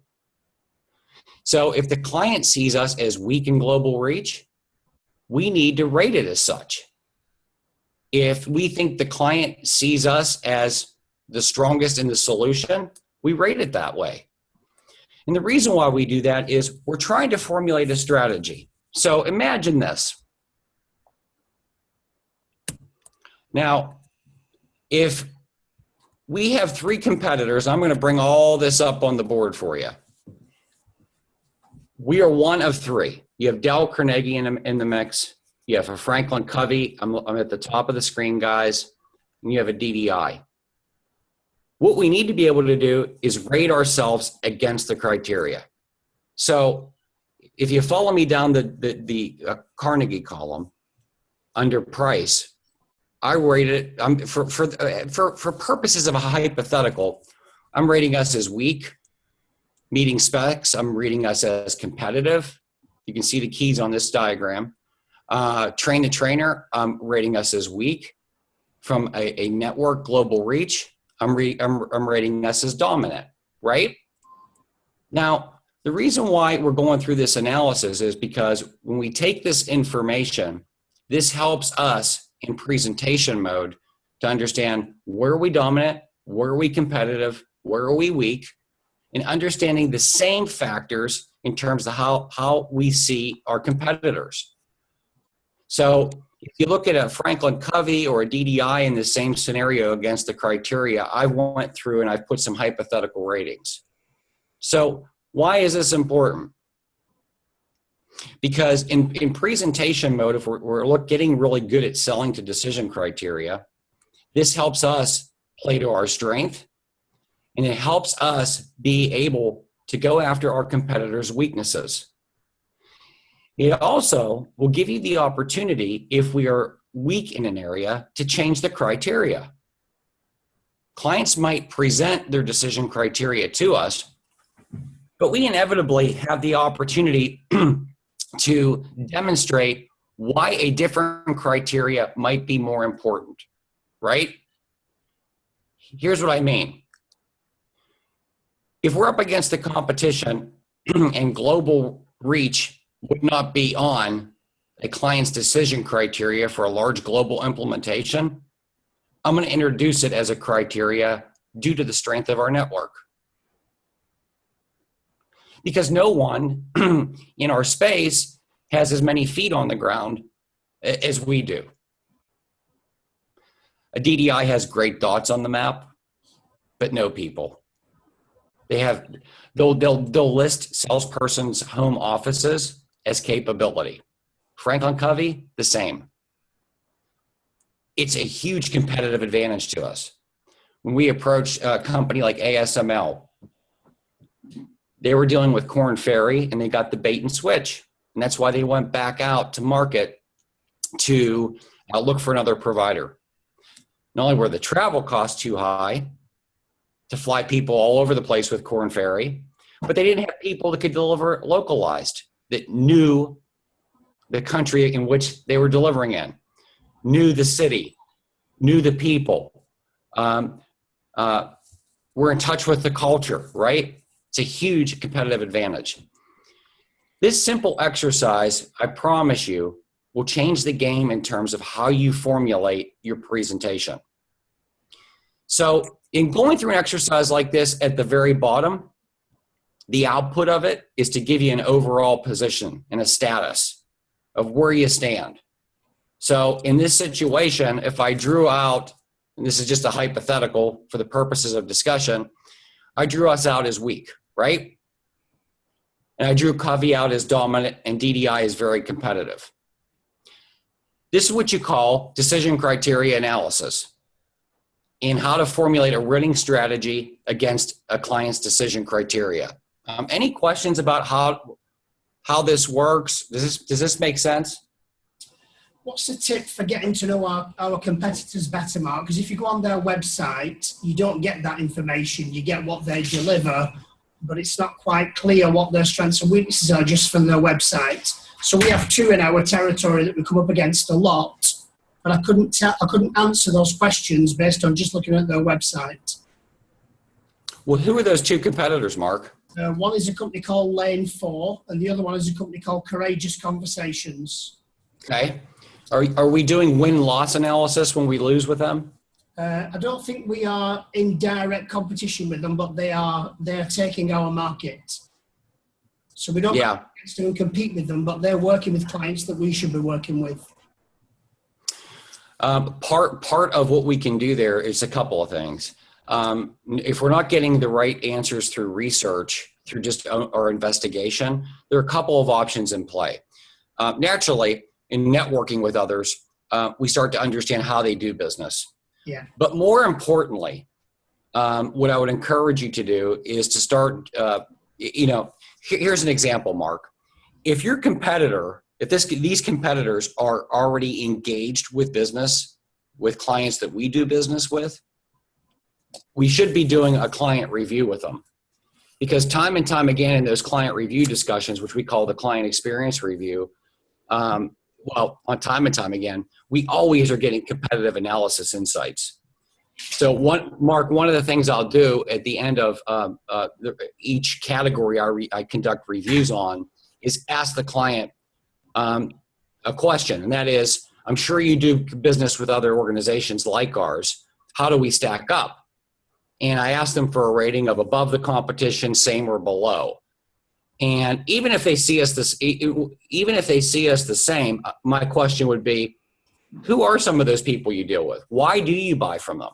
So if the client sees us as weak in global reach, we need to rate it as such. If we think the client sees us as the strongest in the solution, we rate it that way. And the reason why we do that is we're trying to formulate a strategy. So imagine this. Now, if we have 3 competitors, I'm going to bring all this up on the board for you. We are one of 3. You have Dale Carnegie in the mix. You have a Franklin Covey. I'm at the top of the screen, guys. And you have a DDI. What we need to be able to do is rate ourselves against the criteria. So if you follow me down the Carnegie column under price, I rate it for purposes of a hypothetical. I'm rating us as weak. Meeting specs, I'm rating us as competitive. You can see the keys on this diagram. Train the trainer, I'm rating us as weak. From a network global reach, I'm rating us as dominant, right? Now, the reason why we're going through this analysis is because when we take this information, this helps us in presentation mode to understand, where are we dominant, where are we competitive, where are we weak, and understanding the same factors in terms of how we see our competitors. So if you look at a Franklin Covey or a DDI in the same scenario against the criteria, I went through and I've put some hypothetical ratings. So why is this important? Because in presentation mode, if we're getting really good at selling to decision criteria, This helps us play to our strength, and it helps us be able to go after our competitors' weaknesses. It also will give you the opportunity, if we are weak in an area, to change the criteria. Clients might present their decision criteria to us, but we inevitably have the opportunity to demonstrate why a different criteria might be more important, right? Here's what I mean. If we're up against the competition and global reach would not be on a client's decision criteria for a large global implementation, I'm going to introduce it as a criteria due to the strength of our network. Because no one in our space has as many feet on the ground as we do. A DDI has great dots on the map, but no people. They'll list salesperson's home offices as capability. Franklin Covey, the same. It's a huge competitive advantage to us. When we approached a company like ASML, they were dealing with Korn Ferry and they got the bait and switch. And that's why they went back out to market to look for another provider. Not only were the travel costs too high to fly people all over the place with Korn Ferry, but they didn't have people that could deliver localized, that knew the country in which they were delivering in, knew the city, knew the people, were in touch with the culture, right? It's a huge competitive advantage. This simple exercise, I promise you, will change the game in terms of how you formulate your presentation. So in going through an exercise like this at the very bottom, the output of it is to give you an overall position and a status of where you stand. So in this situation, if I drew out, and this is just a hypothetical for the purposes of discussion, I drew us out as weak, right? And I drew Covey out as dominant and DDI as very competitive. This is what you call decision criteria analysis and how to formulate a winning strategy against a client's decision criteria. Any questions about how this works? Does this make sense? What's the tip for getting to know our competitors better, Mark? Because if you go on their website, you don't get that information. You get what they deliver, but it's not quite clear what their strengths and weaknesses are just from their website. So we have two in our territory that we come up against a lot, but I couldn't answer those questions based on just looking at their website. Well, who are those two competitors, Mark? One is a company called Lane 4, and the other one is a company called Courageous Conversations. Okay. Are we doing win-loss analysis when we lose with them? I don't think we are in direct competition with them, but they're taking our market. So we don't compete with them, but they're working with clients that we should be working with. Part of what we can do there is a couple of things. If we're not getting the right answers through research, through just our investigation, there are a couple of options in play. Naturally, in networking with others, we start to understand how they do business. Yeah. But more importantly, what I would encourage you to do is to start, here's an example, Mark. If your competitor, these competitors are already engaged with business, with clients that we do business with, we should be doing a client review with them. Because time and time again in those client review discussions, which we call the client experience review, on time and time again, we always are getting competitive analysis insights. So Mark, one of the things I'll do at the end of each category I conduct reviews on is ask the client a question, and that is, I'm sure you do business with other organizations like ours. How do we stack up? And I ask them for a rating of above the competition, same or below. And even if they see us the same, my question would be, who are some of those people you deal with? Why do you buy from them?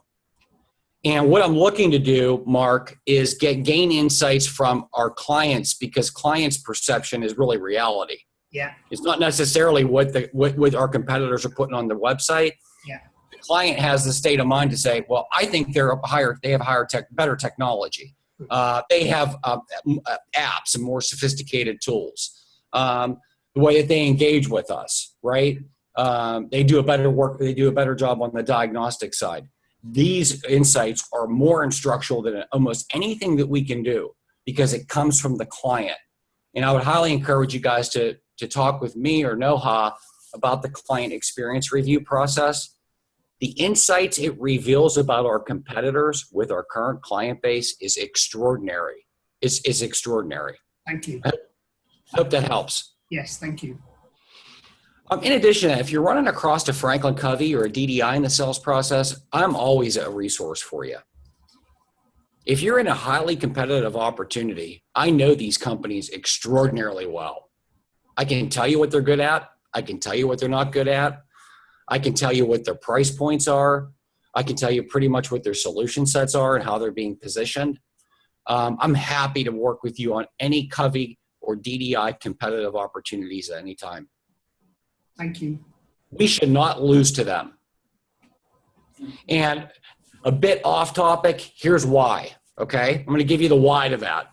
And what I'm looking to do, Mark, is gain insights from our clients, because clients' perception is really reality. Yeah. It's not necessarily what our competitors are putting on their website. Yeah. the client has the state of mind to say, well, I think they have better technology. They have apps and more sophisticated tools. The way that they engage with us, right? They do a better job on the diagnostic side. These insights are more instructional than almost anything that we can do because it comes from the client. And I would highly encourage you guys to talk with me or Noha about the client experience review process. The insights it reveals about our competitors with our current client base is extraordinary. It's extraordinary. Thank you. I hope that helps. Yes, thank you. In addition, if you're running across a Franklin Covey or a DDI in the sales process, I'm always a resource for you. If you're in a highly competitive opportunity, I know these companies extraordinarily well. I can tell you what they're good at. I can tell you what they're not good at. I can tell you what their price points are. I can tell you pretty much what their solution sets are and how they're being positioned. I'm happy to work with you on any Covey or DDI competitive opportunities at any time. Thank you. We should not lose to them. And a bit off topic, here's why, okay? I'm going to give you the why to that.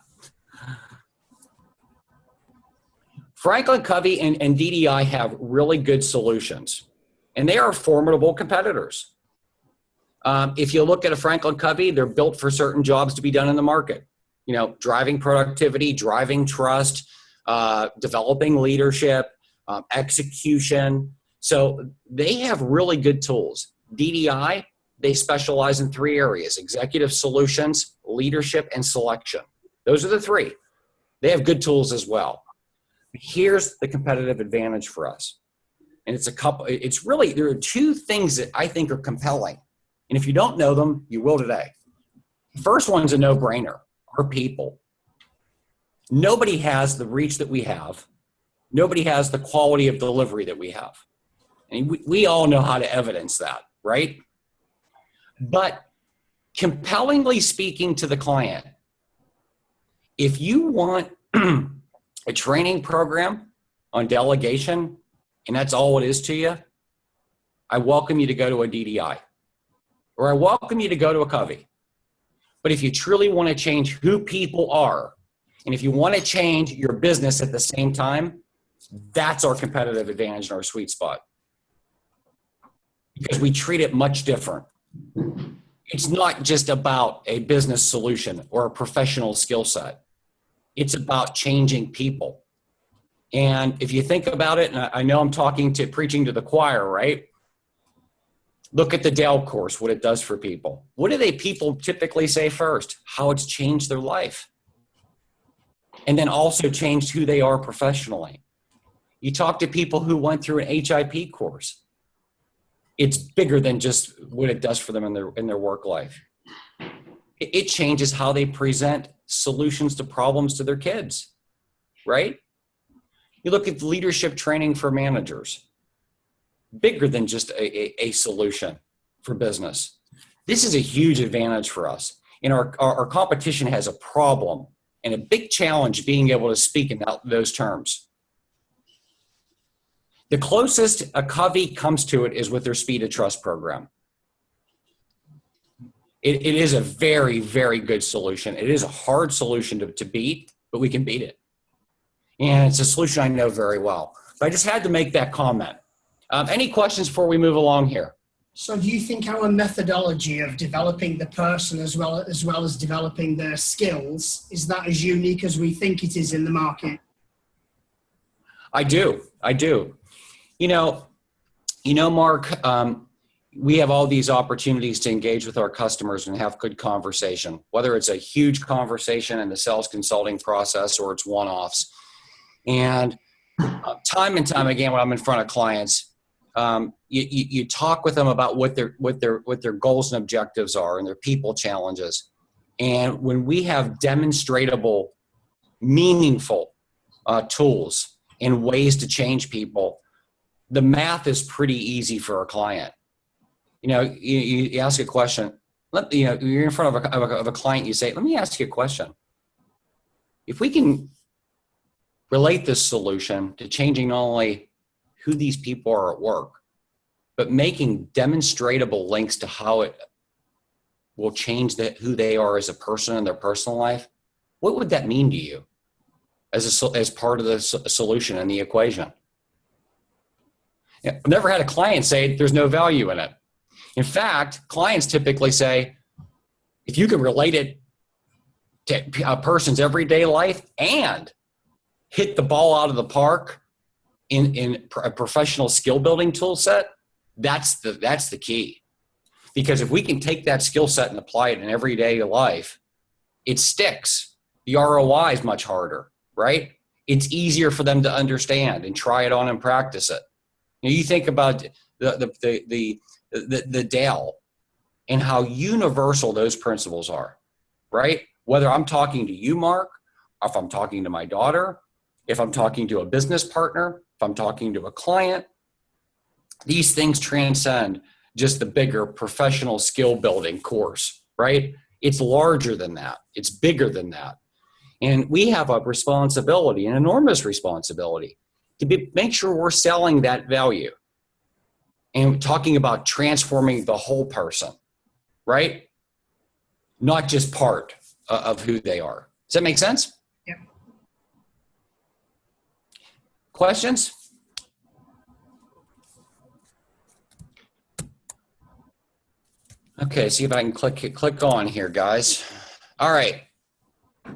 Franklin Covey and DDI have really good solutions, and they are formidable competitors. If you look at a Franklin Covey, they're built for certain jobs to be done in the market. You know, driving productivity, driving trust, developing leadership, execution. So they have really good tools. DDI, they specialize in 3 areas: executive solutions, leadership, and selection. Those are the 3. They have good tools as well. Here's the competitive advantage for us. And there are 2 things that I think are compelling. And if you don't know them, you will today. First one's a no-brainer: our people. Nobody has the reach that we have. Nobody has the quality of delivery that we have. And we all know how to evidence that, right? But compellingly speaking to the client, if you want a training program on delegation, and that's all it is to you, I welcome you to go to a DDI, or I welcome you to go to a Covey. But if you truly want to change who people are, and if you want to change your business at the same time, that's our competitive advantage and our sweet spot. Because we treat it much different. It's not just about a business solution or a professional skill set. It's about changing people. And if you think about it, and I know I'm preaching to the choir, right? Look at the Dale course, what it does for people. What do people typically say first? How it's changed their life. And then also changed who they are professionally. You talk to people who went through an HIP course. It's bigger than just what it does for them in their work life. It changes how they present solutions to problems to their kids, right? You look at leadership training for managers. Bigger than just a solution for business. This is a huge advantage for us. And our competition has a problem and a big challenge being able to speak in those terms. The closest a Covey comes to it is with their Speed of Trust program. It is a very, very good solution. It is a hard solution to beat, but we can beat it. And it's a solution I know very well. But I just had to make that comment. Any questions before we move along here? So do you think our methodology of developing the person as well as developing their skills, is that as unique as we think it is in the market? I do. You know, Mark, we have all these opportunities to engage with our customers and have good conversation, whether it's a huge conversation in the sales consulting process or it's one-offs. And time and time again, when I'm in front of clients, you talk with them about what their goals and objectives are and their people challenges. And when we have demonstratable, meaningful tools and ways to change people, the math is pretty easy for a client. You know, you ask a question. You're in front of a client. You say, "Let me ask you a question. If we can relate this solution to changing not only who these people are at work, but making demonstrable links to how it will change who they are as a person in their personal life, what would that mean to you as part of the solution and the equation? I've never had a client say there's no value in it. In fact, clients typically say, if you can relate it to a person's everyday life and hit the ball out of the park in a professional skill building tool set, that's the key. Because if we can take that skill set and apply it in everyday life, it sticks. The ROI is much harder, right? It's easier for them to understand and try it on and practice it. You think about the Dale and how universal those principles are, right? Whether I'm talking to you, Mark, if I'm talking to my daughter, if I'm talking to a business partner, if I'm talking to a client, these things transcend just the bigger professional skill building course, right? It's larger than that. It's bigger than that. And we have a responsibility, an enormous responsibility, to make sure we're selling that value and talking about transforming the whole person, right? Not just part of who they are. Does that make sense? Yeah. Questions? Okay, see if I can click on here, guys. All right.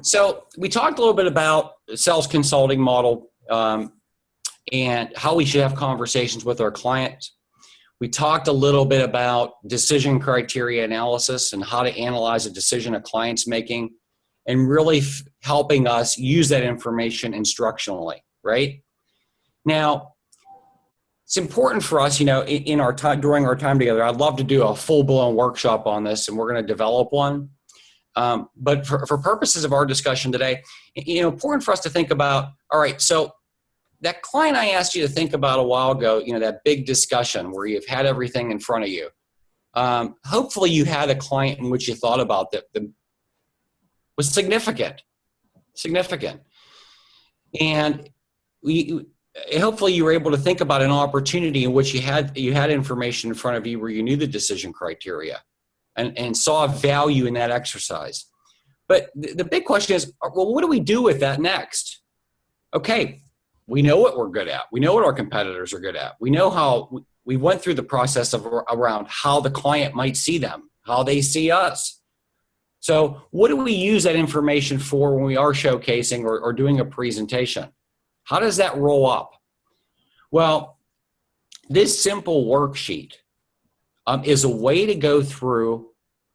So we talked a little bit about the sales consulting model and how we should have conversations with our clients. We talked a little bit about decision criteria analysis and how to analyze a decision a client's making and really helping us use that information instructionally, right? Now, it's important for us, you know, in our time, during our time together, I'd love to do a full-blown workshop on this, and we're going to develop one. But for purposes of our discussion today, you know, important for us to think about, all right, so that client I asked you to think about a while ago, you know, that big discussion where you've had everything in front of you. Hopefully you had a client in which you thought about that was significant. And hopefully you were able to think about an opportunity in which you had information in front of you where you knew the decision criteria and saw value in that exercise. But the big question is, well, what do we do with that next? Okay, we know what we're good at. We know what our competitors are good at. We know how we went through the process of around how the client might see them, how they see us. So what do we use that information for when we are showcasing or doing a presentation? How does that roll up? Well, this simple worksheet is a way to go through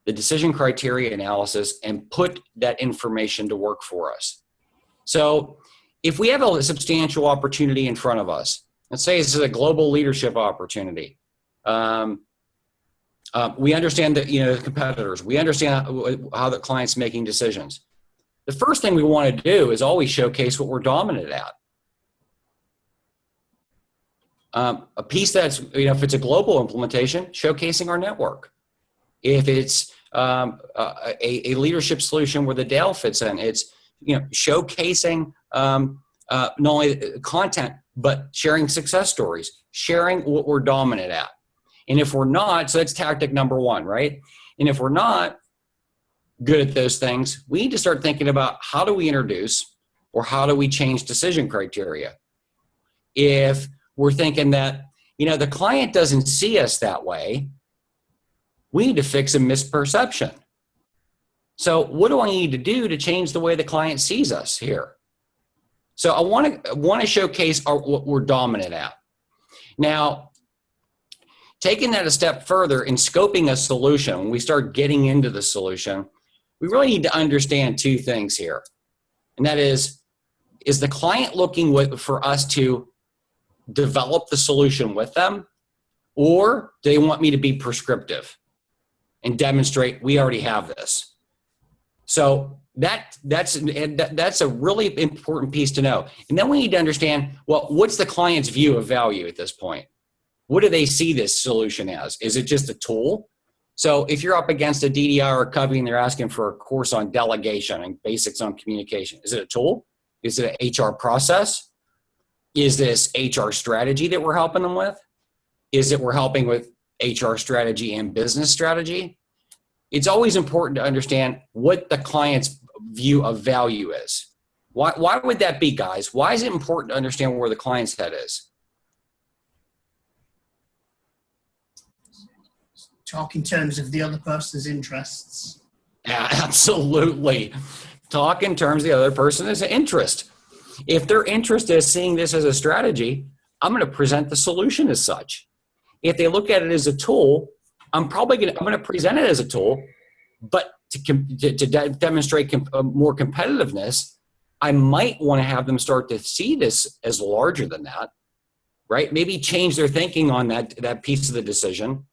the decision criteria analysis and put that information to work for us. So if we have a substantial opportunity in front of us, let's say this is a global leadership opportunity. We understand that, you know, the competitors, we understand how the client's making decisions. The first thing we want to do is always showcase what we're dominant at. A piece that's, you know, if it's a global implementation, showcasing our network. If it's a leadership solution where the Dale fits in, it's, you know, showcasing not only content, but sharing success stories, sharing what we're dominant at. And if we're not, so that's tactic number one, right? And if we're not good at those things, we need to start thinking about how do we introduce or how do we change decision criteria? If we're thinking that, you know, the client doesn't see us that way, we need to fix a misperception. So what do I need to do to change the way the client sees us here? So I want to showcase what we're dominant at. Now, taking that a step further in scoping a solution, when we start getting into the solution, we really need to understand two things here. And that is the client looking for us to develop the solution with them, or do they want me to be prescriptive and demonstrate we already have this? So that's a really important piece to know. And then we need to understand, well, what's the client's view of value at this point? What do they see this solution as? Is it just a tool? So if you're up against a DDI or a Covey and they're asking for a course on delegation and basics on communication, is it a tool? Is it an HR process? Is this HR strategy that we're helping them with? Is it we're helping with HR strategy and business strategy? It's always important to understand what the client's view of value is. Why would that be, guys? Why is it important to understand where the client's head is? Talk in terms of the other person's interests. Yeah, absolutely. Talk in terms of the other person's interest. If their interest is seeing this as a strategy, I'm going to present the solution as such. If they look at it as a tool, I'm going to present it as a tool, but to demonstrate more competitiveness, I might want to have them start to see this as larger than that, right? Maybe change their thinking on that piece of the decision.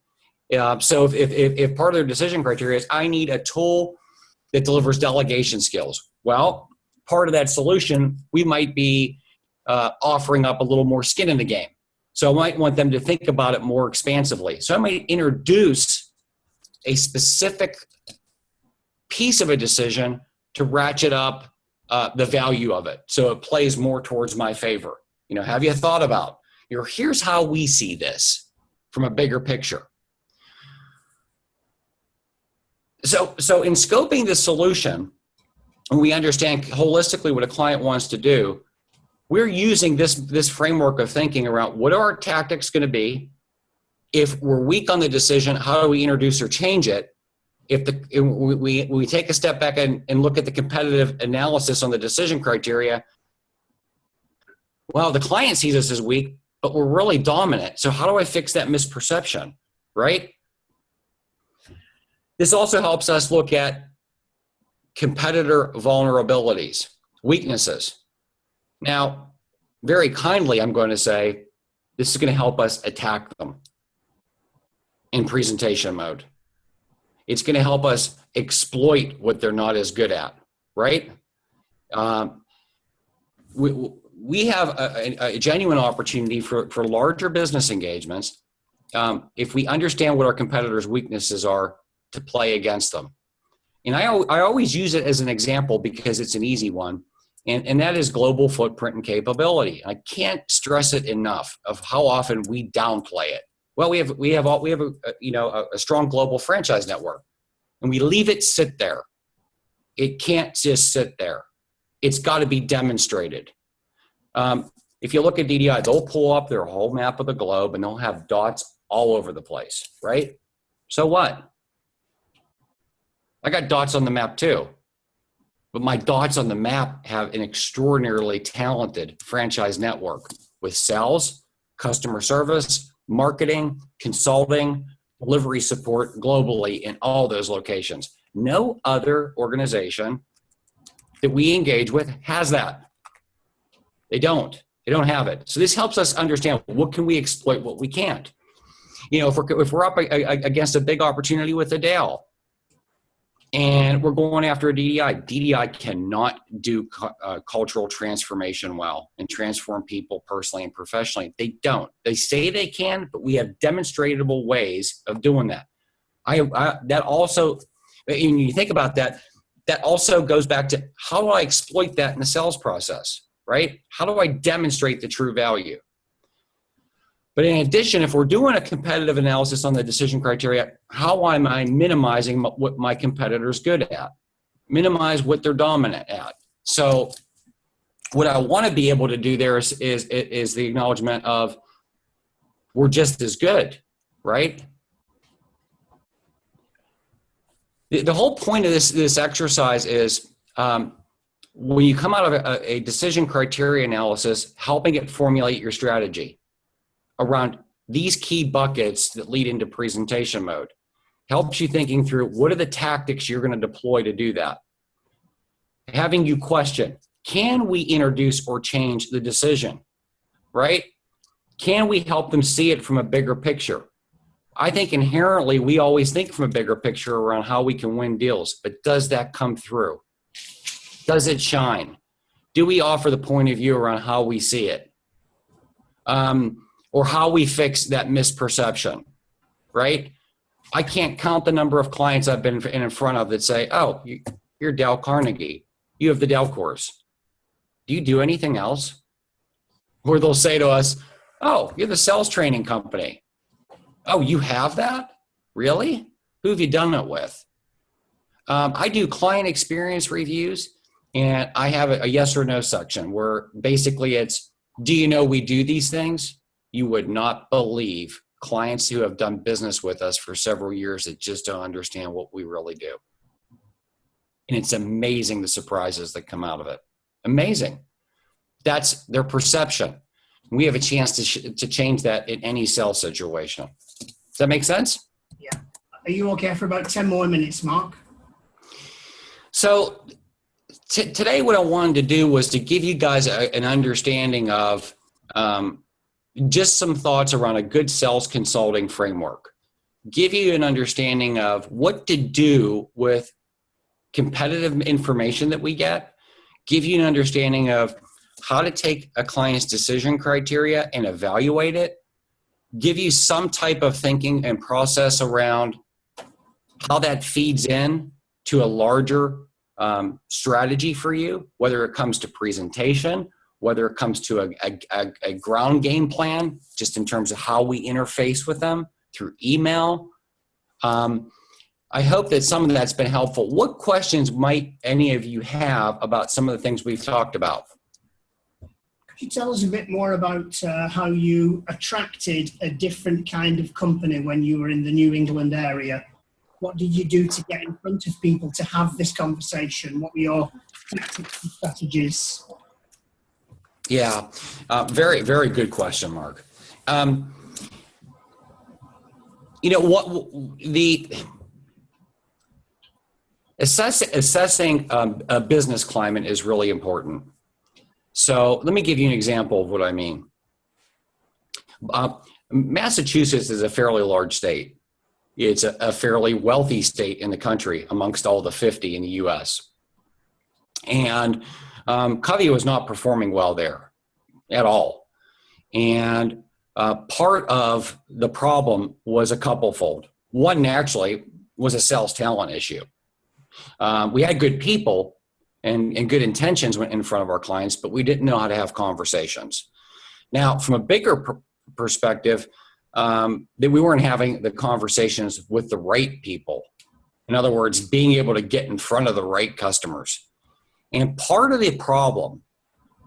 So if part of their decision criteria is I need a tool that delivers delegation skills, well, part of that solution, we might be offering up a little more skin in the game. So I might want them to think about it more expansively. So I might introduce a specific piece of a decision to ratchet up the value of it, so it plays more towards my favor. Have you thought about, here's how we see this from a bigger picture. So in scoping the solution, and we understand holistically what a client wants to do, we're using this framework of thinking around what are our tactics going to be. If we're weak on the decision, how do we introduce or change it? If we take a step back and look at the competitive analysis on the decision criteria, well, the client sees us as weak, but we're really dominant. So how do I fix that misperception, right? This also helps us look at competitor vulnerabilities, weaknesses. Now, very kindly, I'm going to say, this is going to help us attack them in presentation mode. It's going to help us exploit what they're not as good at, right? We have a genuine opportunity for larger business engagements if we understand what our competitors' weaknesses are to play against them. And I always use it as an example because it's an easy one, and that is global footprint and capability. I can't stress it enough of how often we downplay it. Well, we have a strong global franchise network, and we leave it sit there. It can't just sit there. It's got to be demonstrated. If you look at DDI, they'll pull up their whole map of the globe, and they'll have dots all over the place, right? So what? I got dots on the map too, but my dots on the map have an extraordinarily talented franchise network with sales, customer service, marketing, consulting, delivery support globally in all those locations. No other organization that we engage with has that. They don't have it. So this helps us understand what can we exploit, what we can't. If we're up against a big opportunity with a Dale, and we're going after a DDI. DDI cannot do cultural transformation well and transform people personally and professionally. They don't. They say they can, but we have demonstratable ways of doing that. That also, when you think about that, that also goes back to how do I exploit that in the sales process, right? How do I demonstrate the true value? But in addition, if we're doing a competitive analysis on the decision criteria, how am I minimizing what my competitor's good at? Minimize what they're dominant at. So what I want to be able to do there is the acknowledgement of we're just as good, right? The whole point of this exercise is when you come out of a decision criteria analysis, helping it formulate your strategy around these key buckets that lead into presentation mode. Helps you thinking through what are the tactics you're going to deploy to do that. Having you question, can we introduce or change the decision, right? Can we help them see it from a bigger picture? I think inherently we always think from a bigger picture around how we can win deals, but does that come through? Does it shine? Do we offer the point of view around how we see it? Or how we fix that misperception, right? I can't count the number of clients I've been in front of that say, oh, you're Dale Carnegie. You have the Dale course. Do you do anything else? Or they'll say to us, oh, you're the sales training company. Oh, you have that? Really? Who have you done it with? I do client experience reviews, and I have a yes or no section where basically it's, do you know we do these things? You would not believe clients who have done business with us for several years that just don't understand what we really do. And it's amazing the surprises that come out of it. Amazing. That's their perception. We have a chance to change that in any sales situation. Does that make sense? Yeah. Are you okay for about 10 more minutes, Mark? So today what I wanted to do was to give you guys an understanding of just some thoughts around a good sales consulting framework. Give you an understanding of what to do with competitive information that we get. Give you an understanding of how to take a client's decision criteria and evaluate it. Give you some type of thinking and process around how that feeds in to a larger strategy for you, whether it comes to presentation, whether it comes to a ground game plan, just in terms of how we interface with them through email. I hope that some of that's been helpful. What questions might any of you have about some of the things we've talked about? Could you tell us a bit more about how you attracted a different kind of company when you were in the New England area? What did you do to get in front of people to have this conversation? What were your tactics and strategies? Yeah, very, very good question, Mark. You know, what the assessing a business climate is really important. So let me give you an example of what I mean. Massachusetts is a fairly large state. It's a fairly wealthy state in the country amongst all the 50 in the US. And Covey was not performing well there at all. And part of the problem was a couplefold. One naturally was a sales talent issue. We had good people and good intentions in front of our clients, but we didn't know how to have conversations. Now, from a bigger perspective, that we weren't having the conversations with the right people. In other words, being able to get in front of the right customers. And part of the problem,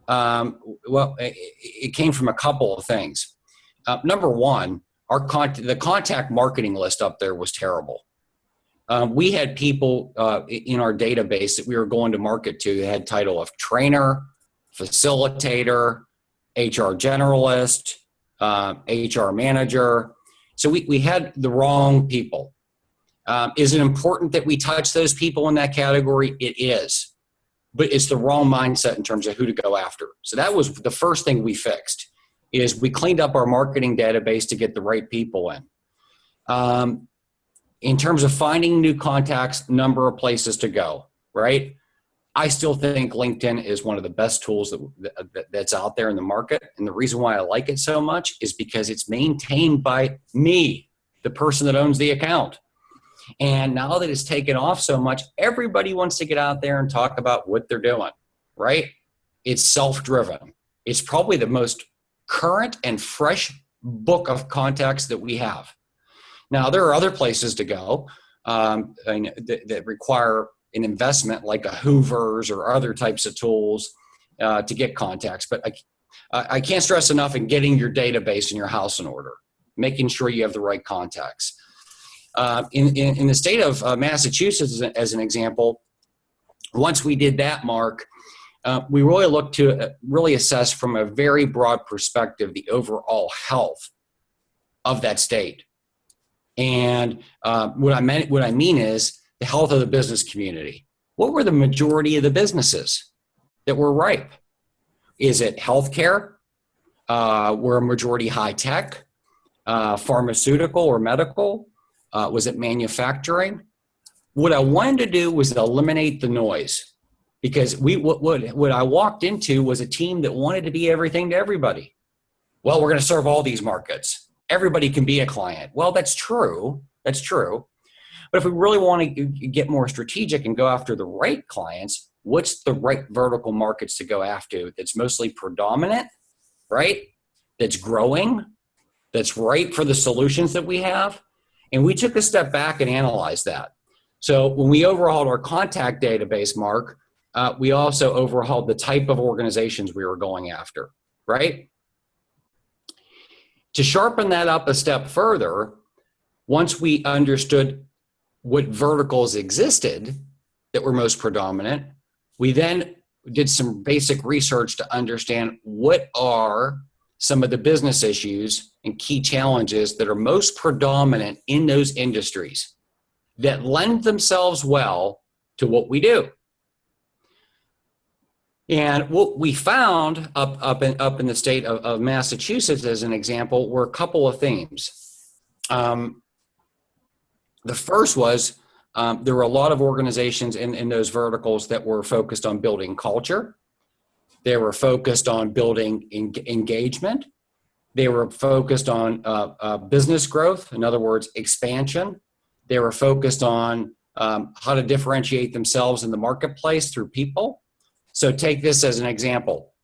well, it came from a couple of things. Number one, the contact marketing list up there was terrible. We had people in our database that we were going to market to that had title of trainer, facilitator, HR generalist, HR manager. So we had the wrong people. Is it important that we touch those people in that category? It is. But it's the wrong mindset in terms of who to go after. So that was the first thing we fixed, is we cleaned up our marketing database to get the right people in. In terms of finding new contacts, number of places to go, right? I still think LinkedIn is one of the best tools that's out there in the market. And the reason why I like it so much is because it's maintained by me, the person that owns the account. And now that it's taken off so much, everybody wants to get out there and talk about what they're doing, right? It's self-driven. It's probably the most current and fresh book of contacts that we have. Now, there are other places to go that require an investment, like a Hoover's or other types of tools to get contacts. But I can't stress enough in getting your database and your house in order, making sure you have the right contacts. In the state of Massachusetts, as an example, once we did that, Mark, we really looked to really assess from a very broad perspective the overall health of that state. And what I mean is the health of the business community. What were the majority of the businesses that were ripe? Is it healthcare? Were a majority high tech, pharmaceutical or medical? Was it manufacturing? What I wanted to do was eliminate the noise, because what I walked into was a team that wanted to be everything to everybody. Well, we're going to serve all these markets. Everybody can be a client. Well, that's true. That's true. But if we really want to get more strategic and go after the right clients, what's the right vertical markets to go after that's mostly predominant, right? That's growing, that's right for the solutions that we have. And we took a step back and analyzed that. So when we overhauled our contact database, Mark, we also overhauled the type of organizations we were going after, right? To sharpen that up a step further, once we understood what verticals existed that were most predominant, we then did some basic research to understand what are some of the business issues and key challenges that are most predominant in those industries that lend themselves well to what we do. And what we found up in the state of Massachusetts, as an example, were a couple of themes. The first was there were a lot of organizations in those verticals that were focused on building culture. They were focused on building engagement. They were focused on business growth, in other words, expansion. They were focused on how to differentiate themselves in the marketplace through people. So take this as an example.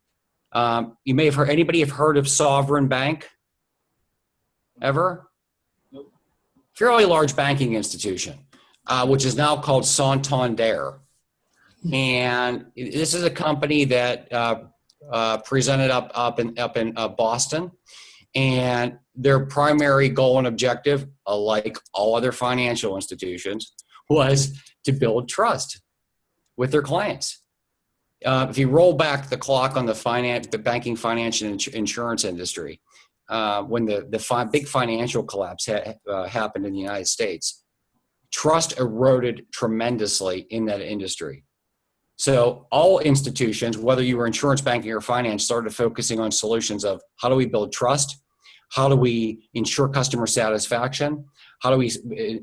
You may have heard, anybody have heard of Sovereign Bank? Ever? Nope. Fairly large banking institution, which is now called Santander. And this is a company that presented up in Boston. And their primary goal and objective, like all other financial institutions, was to build trust with their clients. If you roll back the clock on the banking, finance, and insurance industry, when the big financial collapse happened in the United States, trust eroded tremendously in that industry. So all institutions, whether you were insurance, banking, or finance, started focusing on solutions of how do we build trust? How do we ensure customer satisfaction? How do we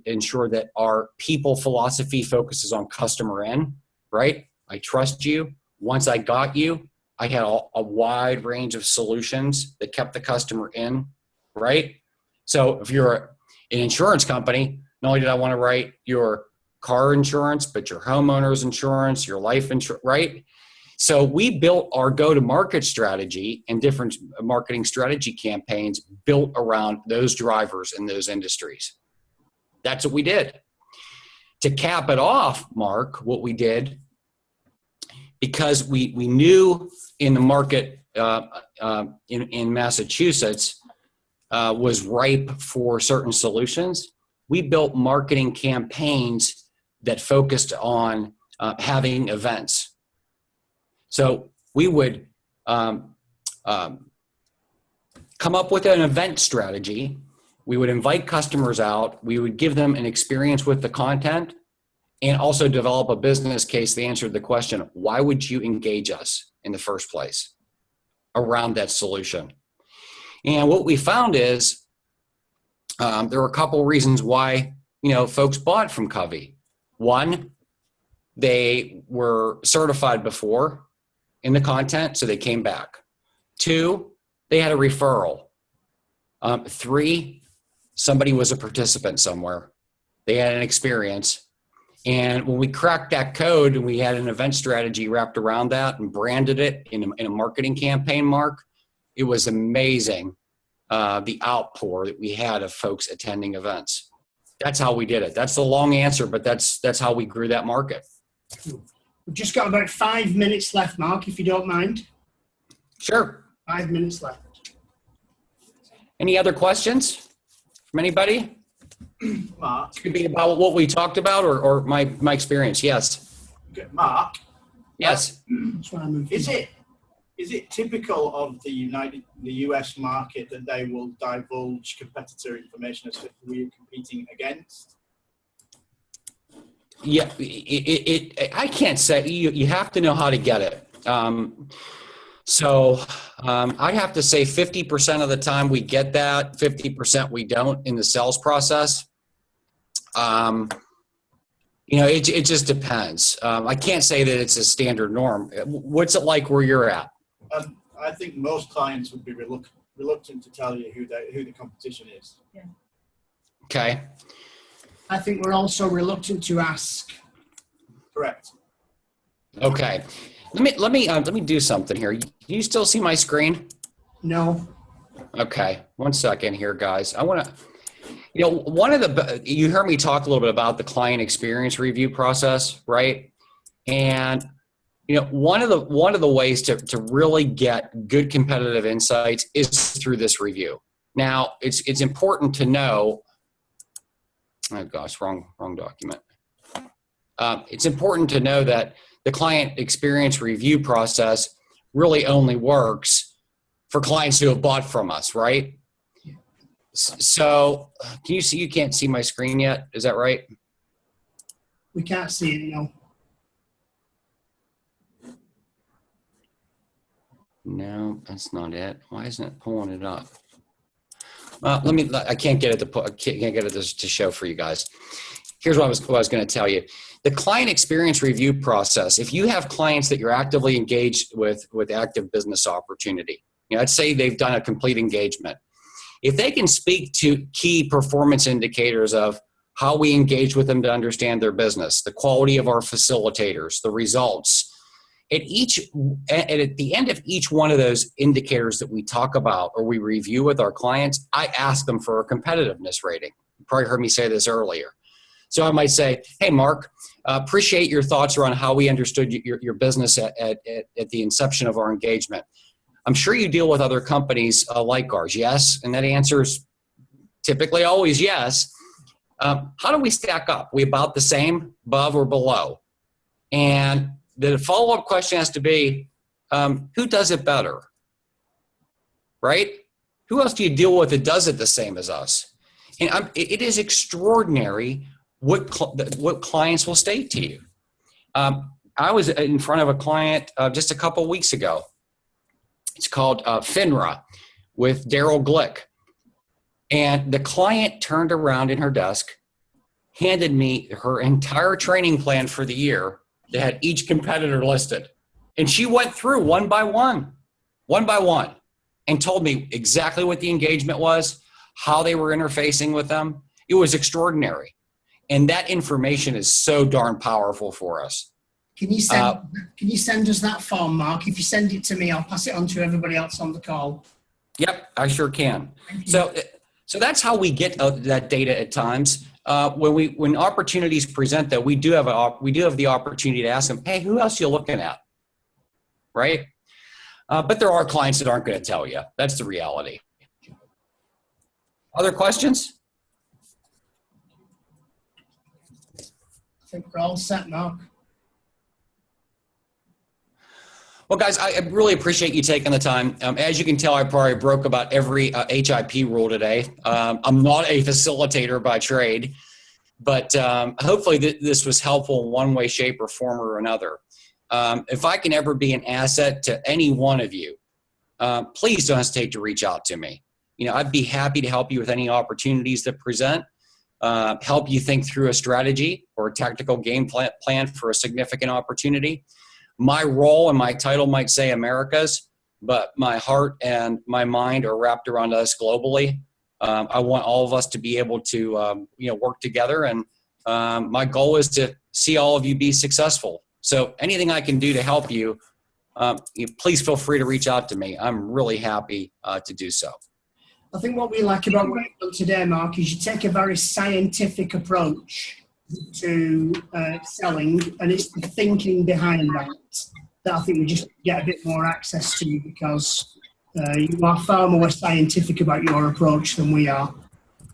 ensure that our people philosophy focuses on customer in, right? I trust you. Once I got you, I had a wide range of solutions that kept the customer in, right? So if you're an insurance company, not only did I want to write your car insurance, but your homeowner's insurance, your life insurance, right? So we built our go-to-market strategy and different marketing strategy campaigns built around those drivers in those industries. That's what we did. To cap it off, Mark, what we did, because we knew in the market in Massachusetts was ripe for certain solutions, we built marketing campaigns that focused on having events. So we would come up with an event strategy. We would invite customers out. We would give them an experience with the content and also develop a business case that answered the question, why would you engage us in the first place around that solution? And what we found is there were a couple of reasons why folks bought from Covey. One, they were certified before in the content, so they came back. Two, they had a referral. Three, somebody was a participant somewhere. They had an experience. And when we cracked that code and we had an event strategy wrapped around that and branded it in a marketing campaign, Mark, it was amazing, the outpour that we had of folks attending events. That's how we did it. That's the long answer, but that's how we grew that market. We've just got about 5 minutes left, Mark, if you don't mind. Sure. 5 minutes left. Any other questions from anybody? Mark. Could be about what we talked about or my experience. Yes. Okay, Mark. Yes. Is it typical of the US market that they will divulge competitor information as to who you're competing against? Yeah, I can't say. You have to know how to get it. So I have to say 50% of the time we get that, 50% we don't in the sales process. It just depends. I can't say that it's a standard norm. What's it like where you're at? I think most clients would be reluctant to tell you who the competition is. Yeah. Okay. I think we're also reluctant to ask. Correct. Okay. Let me do something here. Can you still see my screen? No. Okay, one second here, guys. I want to, one of you heard me talk a little bit about the client experience review process, right? And one of the ways to really get good competitive insights is through this review. Now, it's important to know. Oh gosh, wrong document. It's important to know that the client experience review process really only works for clients who have bought from us, right? So, can you see? You can't see my screen yet. Is that right? We can't see it, no. No, that's not it. Why isn't it pulling it up? I can't get it to show for you guys. Here's what I was going to tell you. The client experience review process, if you have clients that you're actively engaged with active business opportunity, let's say they've done a complete engagement. If they can speak to key performance indicators of how we engage with them to understand their business, the quality of our facilitators, the results, at the end of each one of those indicators that we talk about or we review with our clients, I ask them for a competitiveness rating. You probably heard me say this earlier. So I might say, hey, Mark, appreciate your thoughts around how we understood your business at the inception of our engagement. I'm sure you deal with other companies like ours, yes? And that answer is typically always yes. How do we stack up? We about the same, above or below? And the follow-up question has to be, who does it better, right? Who else do you deal with that does it the same as us? And it is extraordinary what clients will state to you. I was in front of a client just a couple weeks ago. It's called FINRA with Daryl Glick. And the client turned around in her desk, handed me her entire training plan for the year that had each competitor listed. And she went through one by one, and told me exactly what the engagement was, how they were interfacing with them. It was extraordinary. And that information is so darn powerful for us. Can you send us that form, Mark? If you send it to me, I'll pass it on to everybody else on the call. Yep, I sure can. So that's how we get that data at times. When opportunities present, that we do have the opportunity to ask them, hey, who else are you looking at, right? But there are clients that aren't going to tell you. That's the reality. Other questions? I think we're all set, Mark. Well, guys, I really appreciate you taking the time. As you can tell, I probably broke about every HIP rule today. I'm not a facilitator by trade, but hopefully this was helpful in one way, shape, or form or another. If I can ever be an asset to any one of you, please don't hesitate to reach out to me. I'd be happy to help you with any opportunities that present, help you think through a strategy or a tactical game plan for a significant opportunity. My role and my title might say Americas, but my heart and my mind are wrapped around us globally. I want all of us to be able to, work together, and my goal is to see all of you be successful. So anything I can do to help you, please feel free to reach out to me. I'm really happy to do so. I think what we like about what you've done today, Mark, is you take a very scientific approach to selling, and it's the thinking behind that I think we just get a bit more access to, because you are far more scientific about your approach than we are,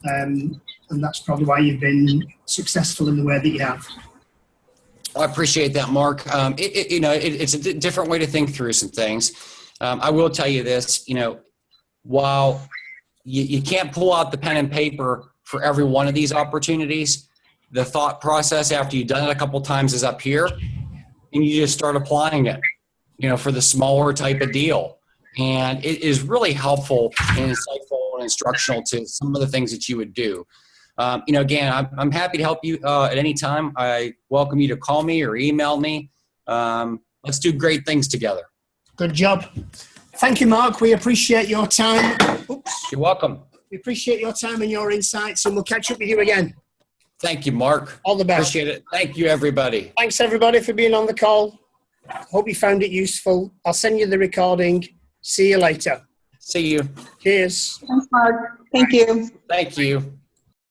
and that's probably why you've been successful in the way that you have. I appreciate that, Mark. It's a different way to think through some things. I will tell you this, while you can't pull out the pen and paper for every one of these opportunities, the thought process after you've done it a couple times is up here, and you just start applying it, for the smaller type of deal. And it is really helpful and insightful and instructional to some of the things that you would do. Again, I'm happy to help you at any time. I welcome you to call me or email me. Let's do great things together. Good job. Thank you, Mark. We appreciate your time. Oops. You're welcome. We appreciate your time and your insights, and we'll catch up with you again. Thank you, Mark. All the best. Appreciate it. Thank you, everybody. Thanks, everybody, for being on the call. Hope you found it useful. I'll send you the recording. See you later. See you. Cheers. Thanks, Mark. Thank you. Thank you.